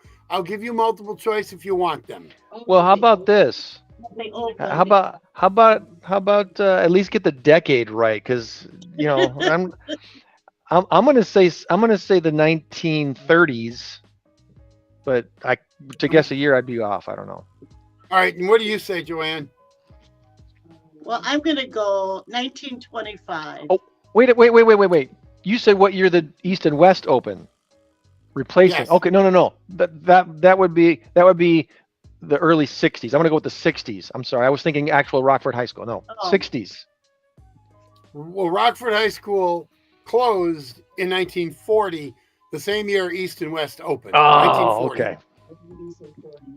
multiple choice if you want them. Well, how about this? They opened. How about at least get the decade right? Because you know, I'm gonna say the 1930s, but to guess a year I'd be off. I don't know. All right. And what do you say, Joanne? Well, I'm gonna go 1925. Oh, wait. You said what year the East and West open? Replacing. Yes. Okay, no. That would be the early 60s. I'm gonna go with the 60s. I'm sorry, I was thinking actual Rockford High School. No, Oh. 60s. Well, Rockford High School closed in 1940, the same year East and West opened. Oh, 1940. okay.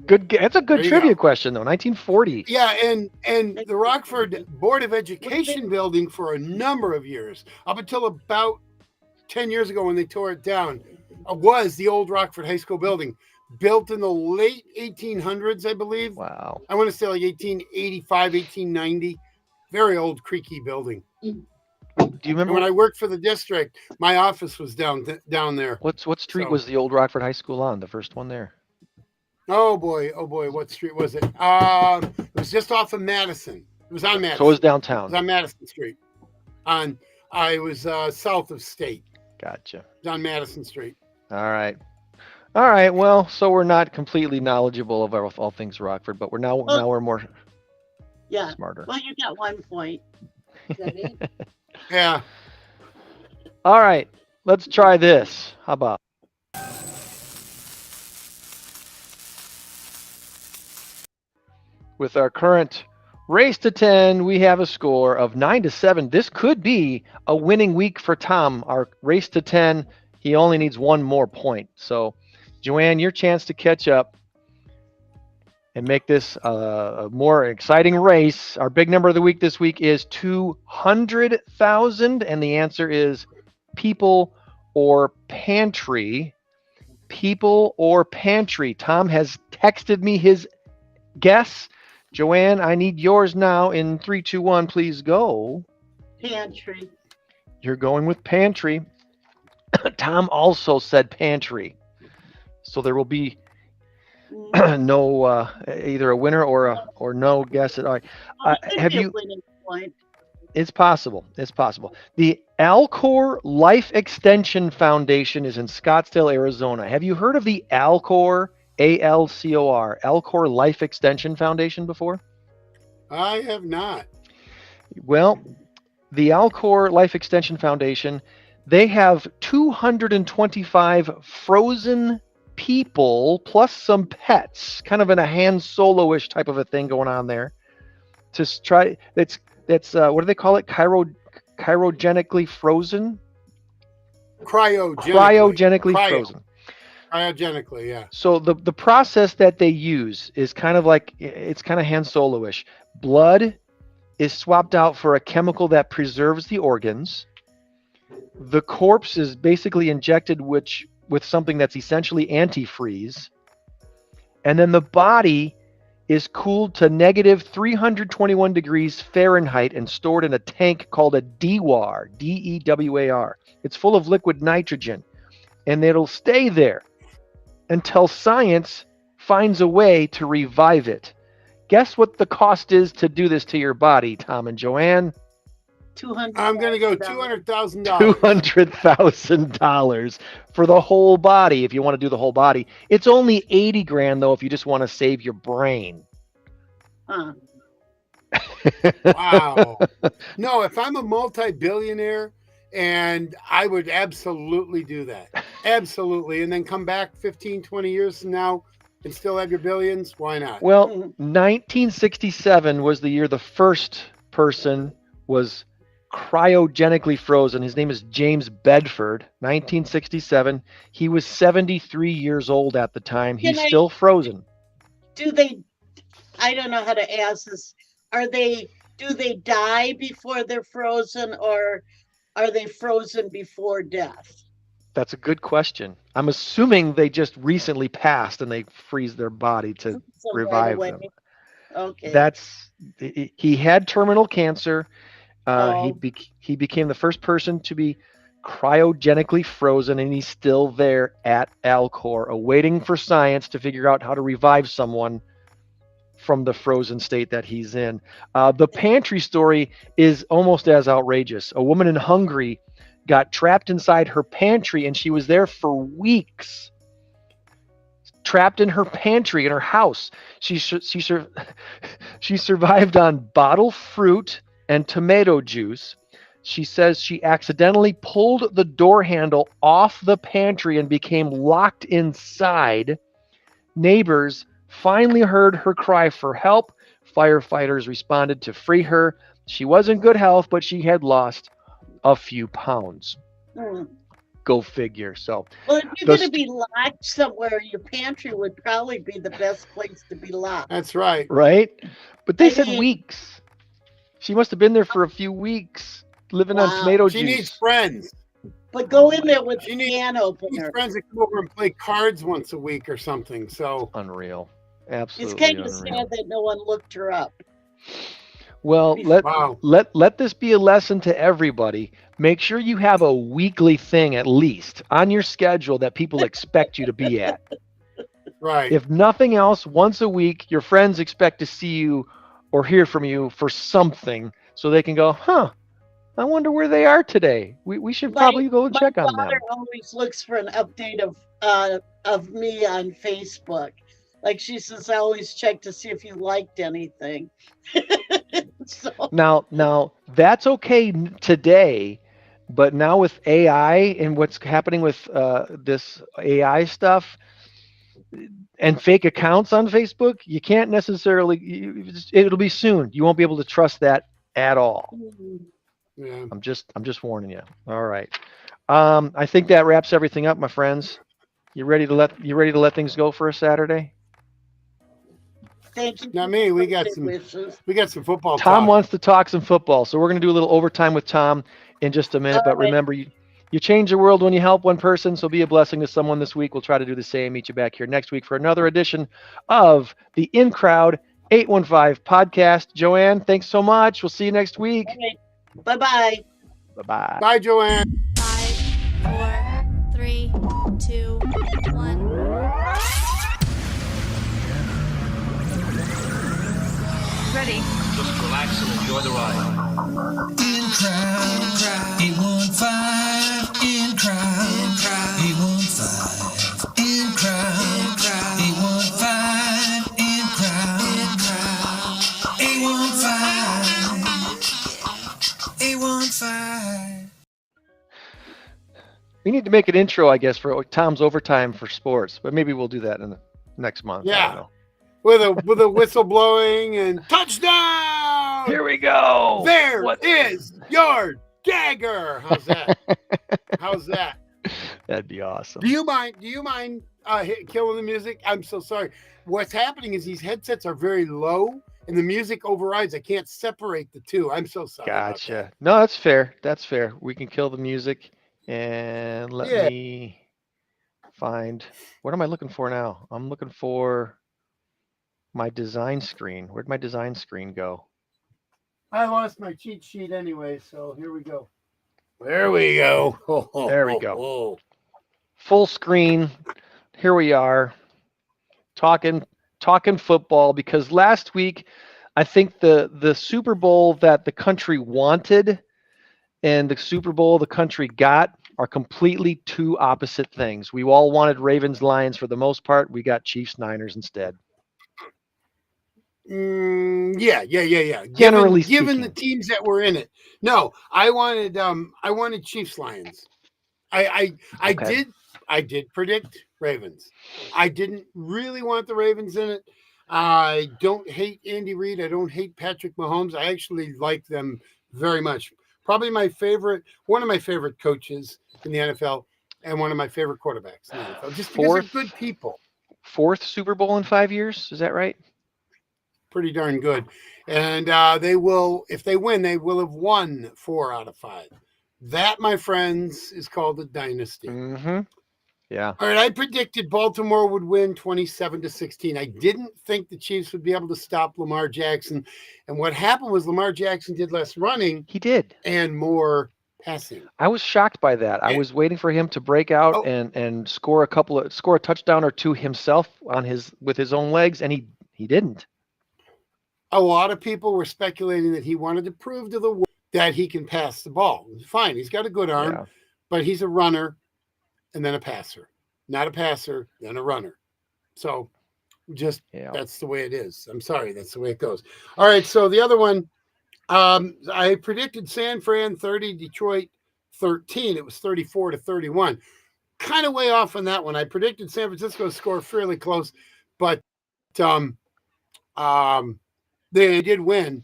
Good. That's a good There you trivia go. question though. 1940. Yeah, and the Rockford Board of Education building for a number of years, up until about 10 years ago when they tore it down, was the old Rockford High School building, built in the late 1800s, I believe. Wow. I want to say like 1885, 1890. Very old, creaky building. Do you And remember when I worked for the district, my office was down there. what street So- was the old Rockford High School on? The first one there. Oh boy, what street was it? It was just off of Madison. It was on Madison. So it was It downtown. was on Madison Street. I was south of State. Gotcha. It was on Madison Street. All right. Well, so we're not completely knowledgeable of all things Rockford, but now we're more Yeah. smarter. Well, you got 1 point. Yeah. All right. Let's try this. How about? With our current race to 10, we have a score of 9-7. This could be a winning week for Tom. Our race to 10, he only needs 1 more point. So, Joanne, your chance to catch up and make this a more exciting race. Our big number of the week this week is 200,000, and the answer is people or pantry. People or pantry. Tom has texted me his guess. Joanne, I need yours now in 3, 2, 1. Please go. Pantry. You're going with pantry. Tom also said pantry. So there will be no either a winner or no guess at all. Have you? Point. It's possible. It's possible. The Alcor Life Extension Foundation is in Scottsdale, Arizona. Have you heard of the Alcor? ALCOR, Alcor Life Extension Foundation before? I have not. Well, the Alcor Life Extension Foundation, they have 225 frozen people plus some pets, kind of in a Han Solo-ish type of a thing going on there. To try, that's what do they call it? Cryogenically frozen. Cryogenically frozen. Cryogenically, yeah. So the process that they use is kind of like, it's kind of Han Solo-ish. Blood is swapped out for a chemical that preserves the organs. The corpse is basically injected with something that's essentially antifreeze. And then the body is cooled to negative 321 degrees Fahrenheit and stored in a tank called a DEWAR, DEWAR. It's full of liquid nitrogen, and it'll stay there until science finds a way to revive it. Guess what the cost is to do this to your body, Tom and Joanne? I'm going to go $200,000. $200,000 for the whole body if you want to do the whole body. It's only 80 grand though if you just want to save your brain. Huh. Wow. No, if I'm a multi-billionaire, and I would absolutely do that. Absolutely. And then come back 15, 20 years from now and still have your billions. Why not? Well, 1967 was the year the first person was cryogenically frozen. His name is James Bedford. 1967. He was 73 years old at the time. He's still frozen. I don't know how to ask this. Do they die before they're frozen, or are they frozen before death? That's a good question. I'm assuming they just recently passed and they freeze their body to revive them. Okay. He had terminal cancer. He became the first person to be cryogenically frozen, and he's still there at Alcor, awaiting for science to figure out how to revive someone from the frozen state that he's in. The pantry story is almost as outrageous. A woman in Hungary got trapped inside her pantry, and she was there for weeks. Trapped in her pantry in her house. She survived on bottled fruit and tomato juice. She says she accidentally pulled the door handle off the pantry and became locked inside. Neighbors finally heard her cry for help. Firefighters responded to free her. She was in good health, but she had lost a few pounds. Go figure. So, well, if you're going to be locked somewhere, your pantry would probably be the best place to be locked. That's right. Right? But they said weeks. She must have been there for a few weeks, living on tomato juice. She needs friends. But go in there with a can opener. She needs friends that come over and play cards once a week or something. So unreal. Absolutely. It's kind of sad that no one looked her up. Well, let this be a lesson to everybody. Make sure you have a weekly thing at least on your schedule that people expect you to be at. Right. If nothing else, once a week, your friends expect to see you or hear from you for something, so they can go, I wonder where they are today. We should probably go and check on them. My father always looks for an update of me on Facebook. Like she says, I always check to see if you liked anything. So. Now that's okay today, but now with AI and what's happening with this AI stuff and fake accounts on Facebook, you can't necessarily. It'll be soon. You won't be able to trust that at all. Yeah. I'm just warning you. All right. I think that wraps everything up, my friends. You ready to let things go for a Saturday? Thank you. Not me. We got some football. Tom wants to talk some football, so we're going to do a little overtime with Tom in just a minute. But remember, you change the world when you help one person. So be a blessing to someone this week. We'll try to do the same. Meet you back here next week for another edition of the In Crowd 815 podcast. Joanne, thanks so much. We'll see you next week. Bye bye. Bye bye. Bye, Joanne. 5, 4, 3, 2, 1. Ready. Just relax and enjoy the ride. In crowd, 815, in crowd, 815, in crowd, 815, in crowd, 815, 815. We need to make an intro, I guess, for Tom's overtime for sports, but maybe we'll do that in the next month. I Yeah. don't know. With a whistle blowing and touchdown. Here we go. There What? is your dagger. How's that? How's that? That'd be awesome. Do you mind killing the music? I'm so sorry. What's happening is these headsets are very low and the music overrides. I can't separate the two. I'm so sorry. Gotcha. No, that's fair. That's fair. We can kill the music and let me find. What am I looking for now? I'm looking for my design screen. Where'd my design screen go? I lost my cheat sheet anyway, so here we go. There we go. There we go. Full screen. Here we are talking football, because last week I think the Super Bowl that the country wanted and the Super Bowl the country got are completely two opposite things. We all wanted Ravens Lions for the most part. We got Chiefs Niners instead. Yeah. Generally given the speaking. teams that were in it. No, I wanted Chiefs Lions. I Okay. did predict Ravens. I didn't really want the Ravens in it. I don't hate Andy Reid. I don't hate Patrick Mahomes. I actually like them very much. Probably one of my favorite coaches in the NFL and one of my favorite quarterbacks in the NFL. Just because they're good people. Fourth Super Bowl in 5 years. Is that right? Pretty darn good. And they will, if they win, they will have won 4 out of 5. That, my friends, is called a dynasty. Mm-hmm. Yeah. All right, I predicted Baltimore would win 27-16. I didn't think the Chiefs would be able to stop Lamar Jackson. And what happened was Lamar Jackson did less running. He did. And more passing. I was shocked by that. I was waiting for him to break out and score a touchdown or two himself with his own legs, and he didn't. A lot of people were speculating that he wanted to prove to the world that he can pass the ball. Fine, he's got a good arm, but he's a runner and then a passer. Not a passer, then a runner. So that's the way it is. I'm sorry, that's the way it goes. All right, so the other one, I predicted San Fran 30, Detroit 13. It was 34-31. Kind of way off on that one. I predicted San Francisco to score fairly close, but they did win.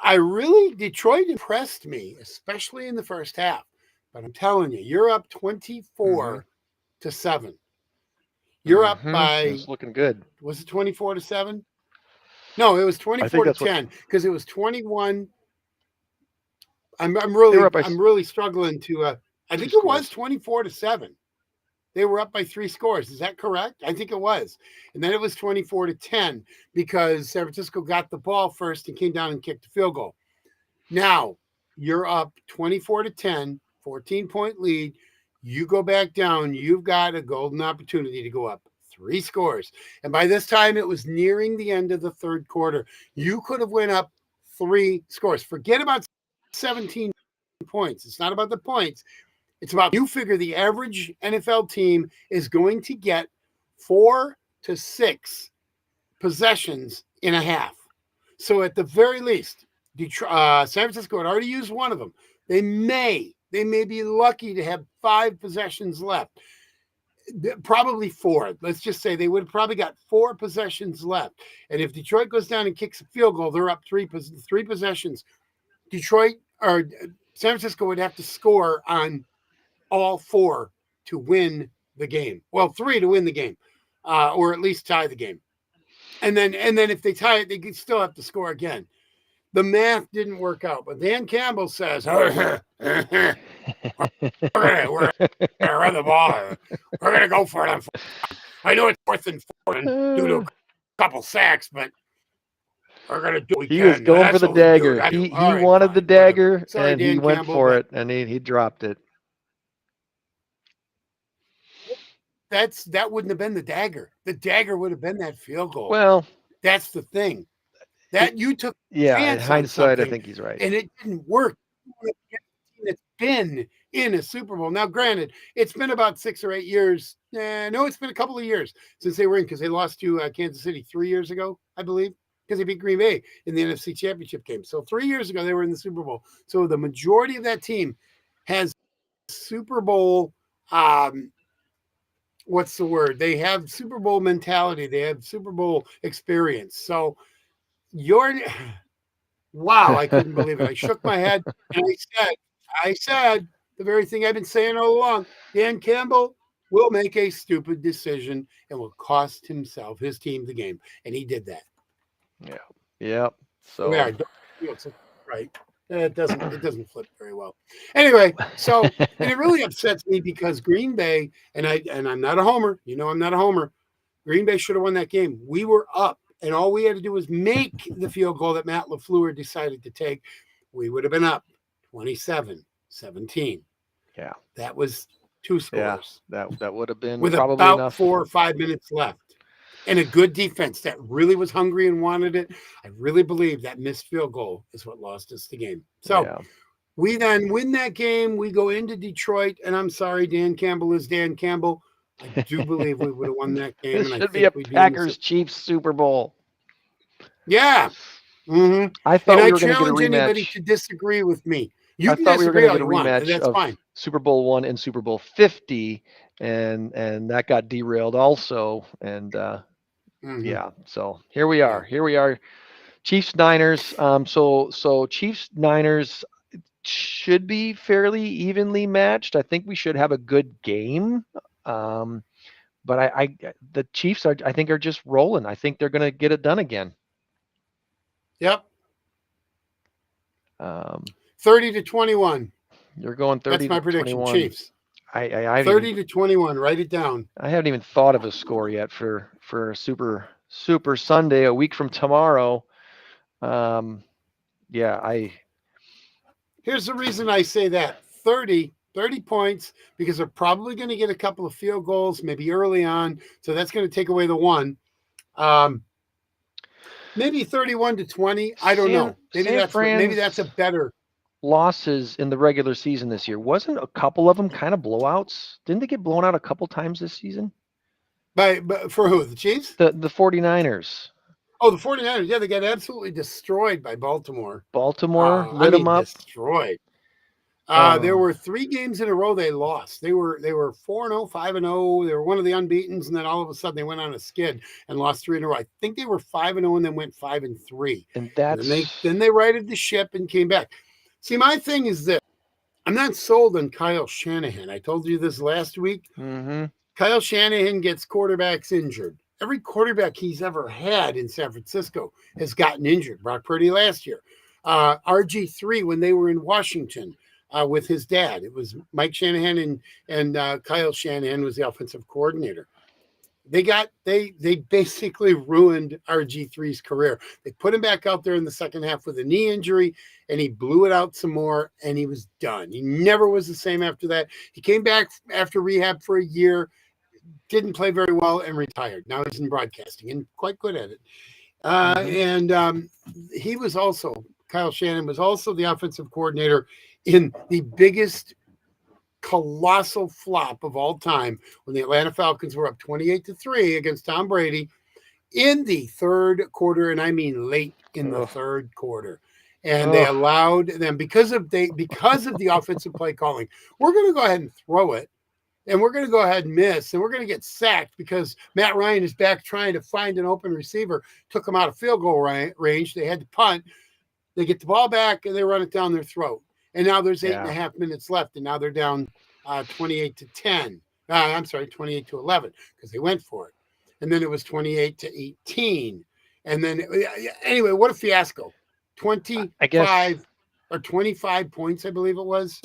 Detroit impressed me, especially in the first half. But I'm telling you, you're up 24-7. You're up by. It's looking good. Was it 24-7? No, it was 24-10 because it was 21. I'm really struggling to. I think it was 24-7. They were up by 3 scores. Is that correct? I think it was. And then it was 24-10 because San Francisco got the ball first and came down and kicked the field goal. Now you're up 24-10, 14-point lead. You go back down. You've got a golden opportunity to go up 3 scores. And by this time, it was nearing the end of the third quarter. You could have went up 3 scores. Forget about 17 points. It's not about the points. It's about you figure the average NFL team is going to get 4 to 6 possessions in a half. So at the very least, San Francisco had already used one of them. They may be lucky to have 5 possessions left. Probably 4. Let's just say they would have probably got 4 possessions left. And if Detroit goes down and kicks a field goal, they're up 3 possessions. Detroit or San Francisco would have to score on all 4 to win the game. Well, 3 to win the game, or at least tie the game. And then if they tie it, they could still have to score again. The math didn't work out, but Dan Campbell says, we're gonna run the ball. We're gonna go for it. I know it's 4th and 4 due to a couple sacks, but we're gonna do what we can. He was going for the dagger. He wanted the dagger, and he went for it, and he dropped it. That wouldn't have been the dagger. The dagger would have been that field goal. Well, that's the thing. That you took. Yeah, in hindsight, I think he's right. And it didn't work. It's been in a Super Bowl. Now, granted, it's been about 6 or 8 years. No, it's been a couple of years since they were in because they lost to Kansas City 3 years ago, I believe, because they beat Green Bay in the NFC Championship game. So 3 years ago, they were in the Super Bowl. So the majority of that team has Super Bowl. What's the word? They have Super Bowl mentality. They have Super Bowl experience. So you're, wow, I couldn't believe it. I shook my head and I said the very thing I've been saying all along. Dan Campbell will make a stupid decision and will cost himself, his team, the game. And he did that. Yeah. Yep. So Yeah, right. It doesn't flip very well. Anyway, so and it really upsets me because Green Bay, and I'm not a homer. You know I'm not a homer. Green Bay should have won that game. We were up, and all we had to do was make the field goal that Matt LaFleur decided to take. We would have been up 27-17. yeah. That was 2 scores. Yeah. That would have been with probably about enough. 4 or 5 minutes left. And a good defense that really was hungry and wanted it. I really believe that missed field goal is what lost us the game. So Yeah. we then win that game. We go into Detroit, and I'm sorry, Dan Campbell is Dan Campbell. I do believe we would have won that game. This and should I be a think we'd be in the Packers Chiefs Super Bowl. Yeah. Mm-hmm. I thought And we I were going to get a challenge anybody rematch. to disagree with me. You I can thought we were disagree going to all get a you want, and rematch that's of fine. Super Bowl 1 and Super Bowl 50, and that got derailed also. And yeah, so here we are. Here we are. Chiefs Niners. So Chiefs Niners should be fairly evenly matched. I think we should have a good game. But the Chiefs I think are just rolling. I think they're going to get it done again. Yep. 30-21. You're going 30 That's my to prediction. 21. Chiefs. I 30-21. Write it down. I haven't even thought of a score yet for Super Sunday, a week from tomorrow. Here's the reason I say that. 30 points, because they're probably going to get a couple of field goals, maybe early on. So that's going to take away the one. Maybe 31-20. I don't know. Maybe that's a better losses in the regular season this year. Wasn't a couple of them kind of blowouts? Didn't they get blown out a couple times this season? But for who? The Chiefs? The 49ers. Oh, the 49ers. Yeah, they got absolutely destroyed by Baltimore. Baltimore lit them up. Destroyed. There were 3 games in a row they lost. They were 4-0, 5-0. They were one of the unbeatens, and then all of a sudden they went on a skid and lost 3 in a row. I think they were 5-0 and then went 5-3. And then they righted the ship and came back. See, my thing is this. I'm not sold on Kyle Shanahan. I told you this last week. Mm-hmm. Kyle Shanahan gets quarterbacks injured. Every quarterback he's ever had in San Francisco has gotten injured. Brock Purdy last year. RG3 when they were in Washington with his dad. It was Mike Shanahan and Kyle Shanahan was the offensive coordinator. They basically ruined RG3's career. They put him back out there in the second half with a knee injury, and he blew it out some more, and he was done. He never was the same after that. He came back after rehab for a year, didn't play very well, and retired. Now he's in broadcasting and quite good at it. And he was also, Kyle Shanahan was also the offensive coordinator in the biggest colossal flop of all time when the Atlanta Falcons were up 28-3 against Tom Brady in the third quarter, and I mean late in the third quarter. And they allowed them because of the offensive play calling. We're going to go ahead and throw it, and we're going to go ahead and miss, and we're going to get sacked because Matt Ryan is back trying to find an open receiver. Took them out of field goal range. They had to punt. They get the ball back, and they run it down their throat. And now there's 8.5 minutes left, and now they're down 28-10. I'm sorry, 28-11 because they went for it. And then it was 28-18. And then anyway, what a fiasco! 25 points, I believe it was.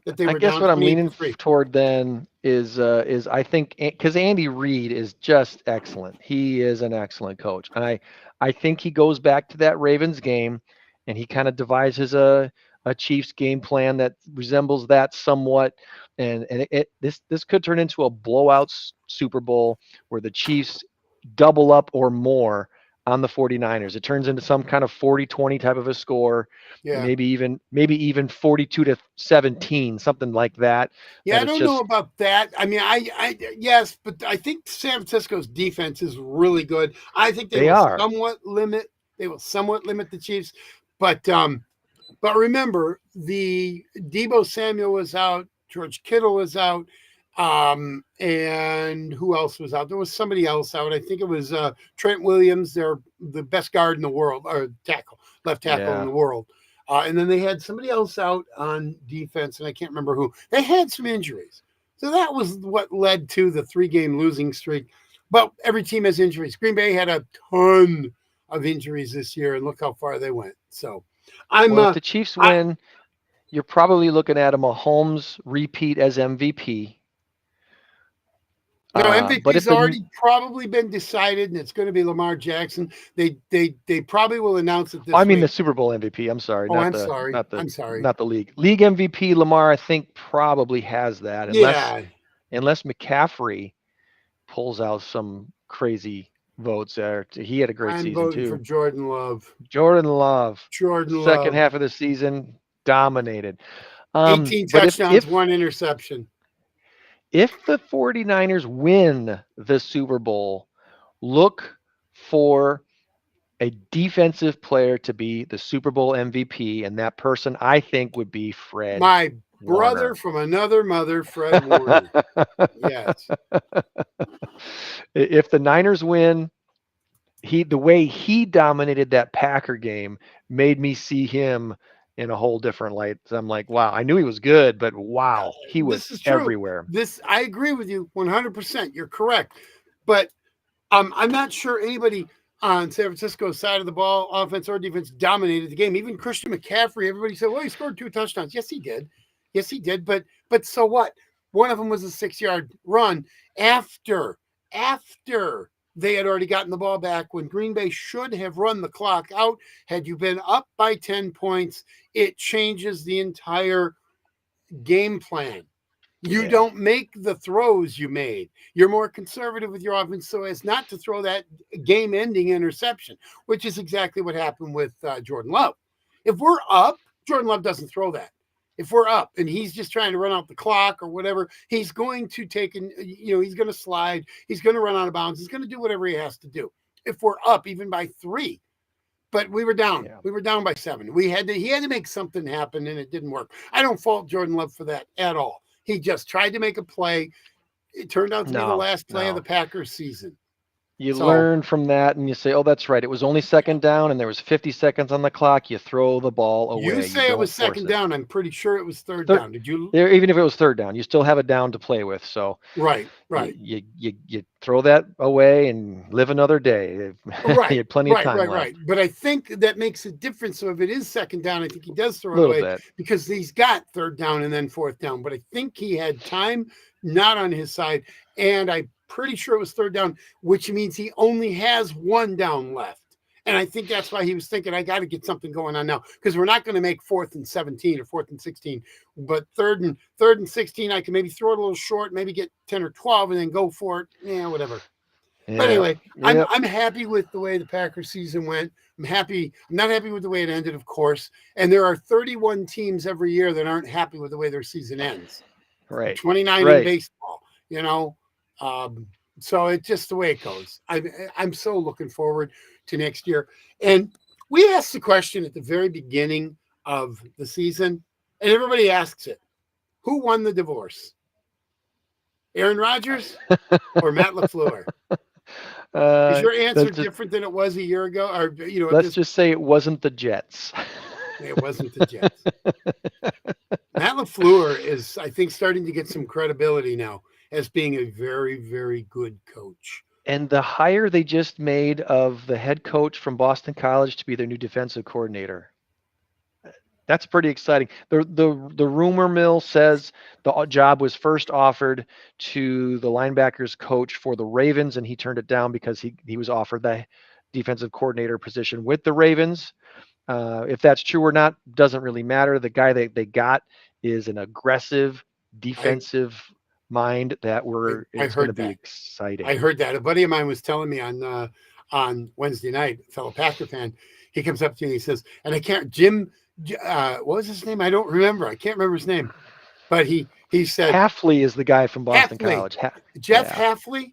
That they were I guess down what I'm leaning 28-3. toward then is I think because Andy Reid is just excellent. He is an excellent coach, and I think he goes back to that Ravens game, and he kind of devises a Chiefs game plan that resembles that somewhat, and this could turn into a blowout Super Bowl where the Chiefs double up or more on the 49ers. It turns into some kind of 40-20 type of a score. Yeah. Maybe even 42-17, something like that. Yeah, I don't know about that. I mean, I yes, but I think San Francisco's defense is really good. I think they will somewhat limit the Chiefs, but remember, the Deebo Samuel was out, George Kittle was out. And who else was out? There was somebody else out. I think it was Trent Williams. They're the best guard in the world, or left tackle in the world. And then they had somebody else out on defense, and I can't remember who. They had some injuries. So that was what led to the 3-game losing streak. But every team has injuries. Green Bay had a ton of injuries this year, and look how far they went. So if the Chiefs win, you're probably looking at a Mahomes repeat as MVP. No, MVP's already probably been decided, and it's going to be Lamar Jackson. They probably will announce it this I mean week. the Super Bowl MVP. I'm sorry. I'm sorry. Not the league. League MVP, Lamar, I think, probably has that. Unless McCaffrey pulls out some crazy votes there. He had a great season, too. I'm voting for Jordan Love. Second half of the season, dominated. 18 touchdowns, 1 interception. If the 49ers win the Super Bowl, look for a defensive player to be the Super Bowl MVP, and that person, I think, would be Fred My Warner. Brother from another mother, Fred Warner. Yes. If the Niners win, the way he dominated that Packer game made me see him in a whole different light. So I'm like, wow, I knew he was good, but wow, he was everywhere. I agree with you 100%. You're correct. But I'm not sure anybody on San Francisco's side of the ball, offense or defense, dominated the game. Even Christian McCaffrey, everybody said, well, he scored 2 touchdowns. Yes, he did. But so what? One of them was a 6-yard run after they had already gotten the ball back, when Green Bay should have run the clock out. Had you been up by 10 points, it changes the entire game plan. You don't make the throws you made. You're more conservative with your offense so as not to throw that game-ending interception, which is exactly what happened with Jordan Love. If we're up, Jordan Love doesn't throw that. If we're up and he's just trying to run out the clock or whatever, he's going to he's going to slide. He's going to run out of bounds. He's going to do whatever he has to do. If we're up, even by 3, but we were down. Yeah. We were down by 7. He had to make something happen, and it didn't work. I don't fault Jordan Love for that at all. He just tried to make a play. It turned out to be the last play of the Packers season. You learn from that, and you say, oh, that's right. It was only 2nd down, and there was 50 seconds on the clock. You throw the ball away. You say it was 2nd down. I'm pretty sure it was 3rd down. Did you? Even if it was 3rd down, you still have a down to play with. So right. You throw that away and live another day. Right. You had plenty of time left. Right. But I think that makes a difference. So if it is 2nd down, I think he does throw it away because he's got 3rd down and then 4th down. But I think he had time not on his side, and I'm pretty sure it was 3rd down, which means he only has 1 down left. And I think that's why he was thinking, I got to get something going on now, because we're not going to make 4th and 17 or 4th and 16, but 3rd and 16, I can maybe throw it a little short, maybe get 10 or 12 and then go for it. Yeah, whatever. Yeah. But anyway, I'm happy with the way the Packers season went. I'm not happy with the way it ended, of course. And there are 31 teams every year that aren't happy with the way their season ends. Right. 29 in baseball, so it's just the way it goes. I'm so looking forward to next year. And we asked the question at the very beginning of the season, and everybody asks it: who won the divorce? Aaron Rodgers or Matt LaFleur? Is your answer different than it was a year ago? Or let's just say it wasn't the Jets. It wasn't the Jets. Matt LaFleur is, I think, starting to get some credibility now as being a very, very good coach. And the hire they just made of the head coach from Boston College to be their new defensive coordinator. That's pretty exciting. The rumor mill says the job was first offered to the linebackers coach for the Ravens, and he turned it down because he was offered the defensive coordinator position with the Ravens. If that's true or not, doesn't really matter. The guy that they got is an aggressive defensive mind that it's going to be exciting. I heard that. A buddy of mine was telling me on Wednesday night, a fellow Packer fan, he comes up to me and he says, and I can't, Jim, what was his name? I don't remember. I can't remember his name. But he said Hafley is the guy from Boston College. Jeff Hafley,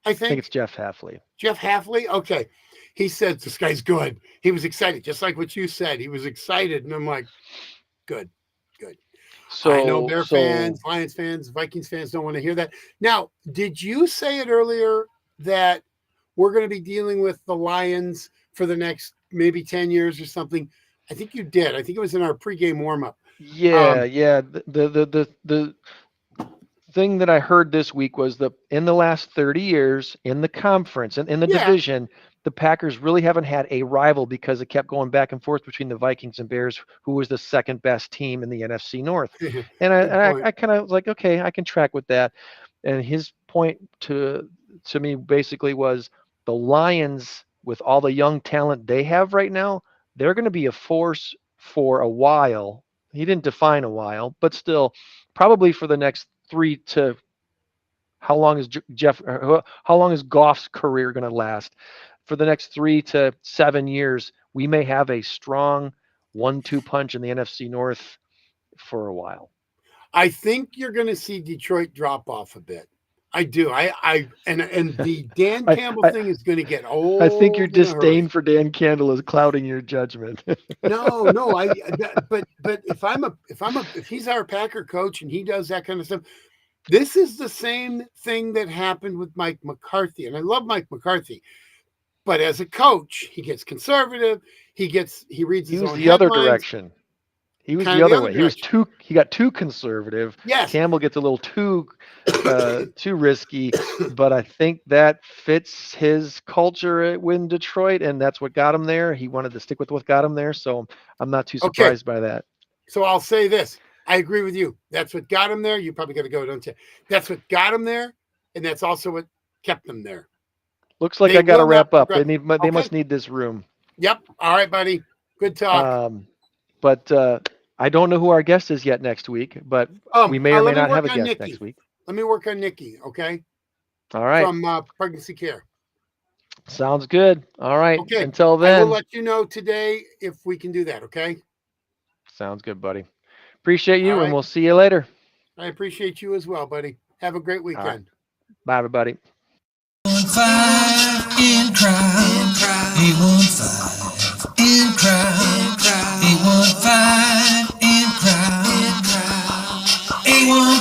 I think. It's Jeff Hafley. Jeff Hafley? Okay. He said, this guy's good. He was excited, just like what you said. He was excited. And I'm like, good. I know So Bear so fans, Lions fans, Vikings fans don't want to hear that. Now, did you say it earlier that we're going to be dealing with the Lions for the next maybe 10 years or something? I think you did. I think it was in our pregame warm-up. yeah, yeah. The thing that I heard this week was that in the last 30 years in the conference and in the Yeah. division, the Packers really haven't had a rival because it kept going back and forth between the Vikings and Bears, who was the second best team in the NFC North. And Good point. I kind of was like, okay, I can track with that. And his point to me basically was the Lions, with all the young talent they have right now, they're going to be a force for a while. He didn't define a while, but still, probably for the next 3 to how long is how long is Goff's career going to last? For the next 3 to 7 years, we may have a strong 1-2 punch in the NFC North for a while. I think you're going to see Detroit drop off a bit. I do. And the Dan Campbell thing is going to get old. I think your disdain for Dan Campbell is clouding your judgment. No. But if he's our Packer coach and he does that kind of stuff, this is the same thing that happened with Mike McCarthy. And I love Mike McCarthy, but as a coach, he gets conservative. He reads his own He was the headlines. other direction. He was the other way. He got too conservative. Yes. Campbell gets a little too risky, but I think that fits his culture in Detroit, and that's what got him there. He wanted to stick with what got him there, so I'm not too surprised by that. So I'll say this. I agree with you. That's what got him there. You probably got to go, don't you? That's what got him there, and that's also what kept him there. Looks like I got to wrap up. They must need this room. Yep. All right, buddy. Good talk. But I don't know who our guest is yet next week, but we may or may not have a guest next week. Let me work on Nikki, okay? All right. From Pregnancy Care. Sounds good. All right. Okay. Until then. I will let you know today if we can do that, okay? Sounds good, buddy. Appreciate you, and we'll see you later. I appreciate you as well, buddy. Have a great weekend. Right. Bye, everybody. 5 in crowd, 815 in crowd, 815 in crowd, 815.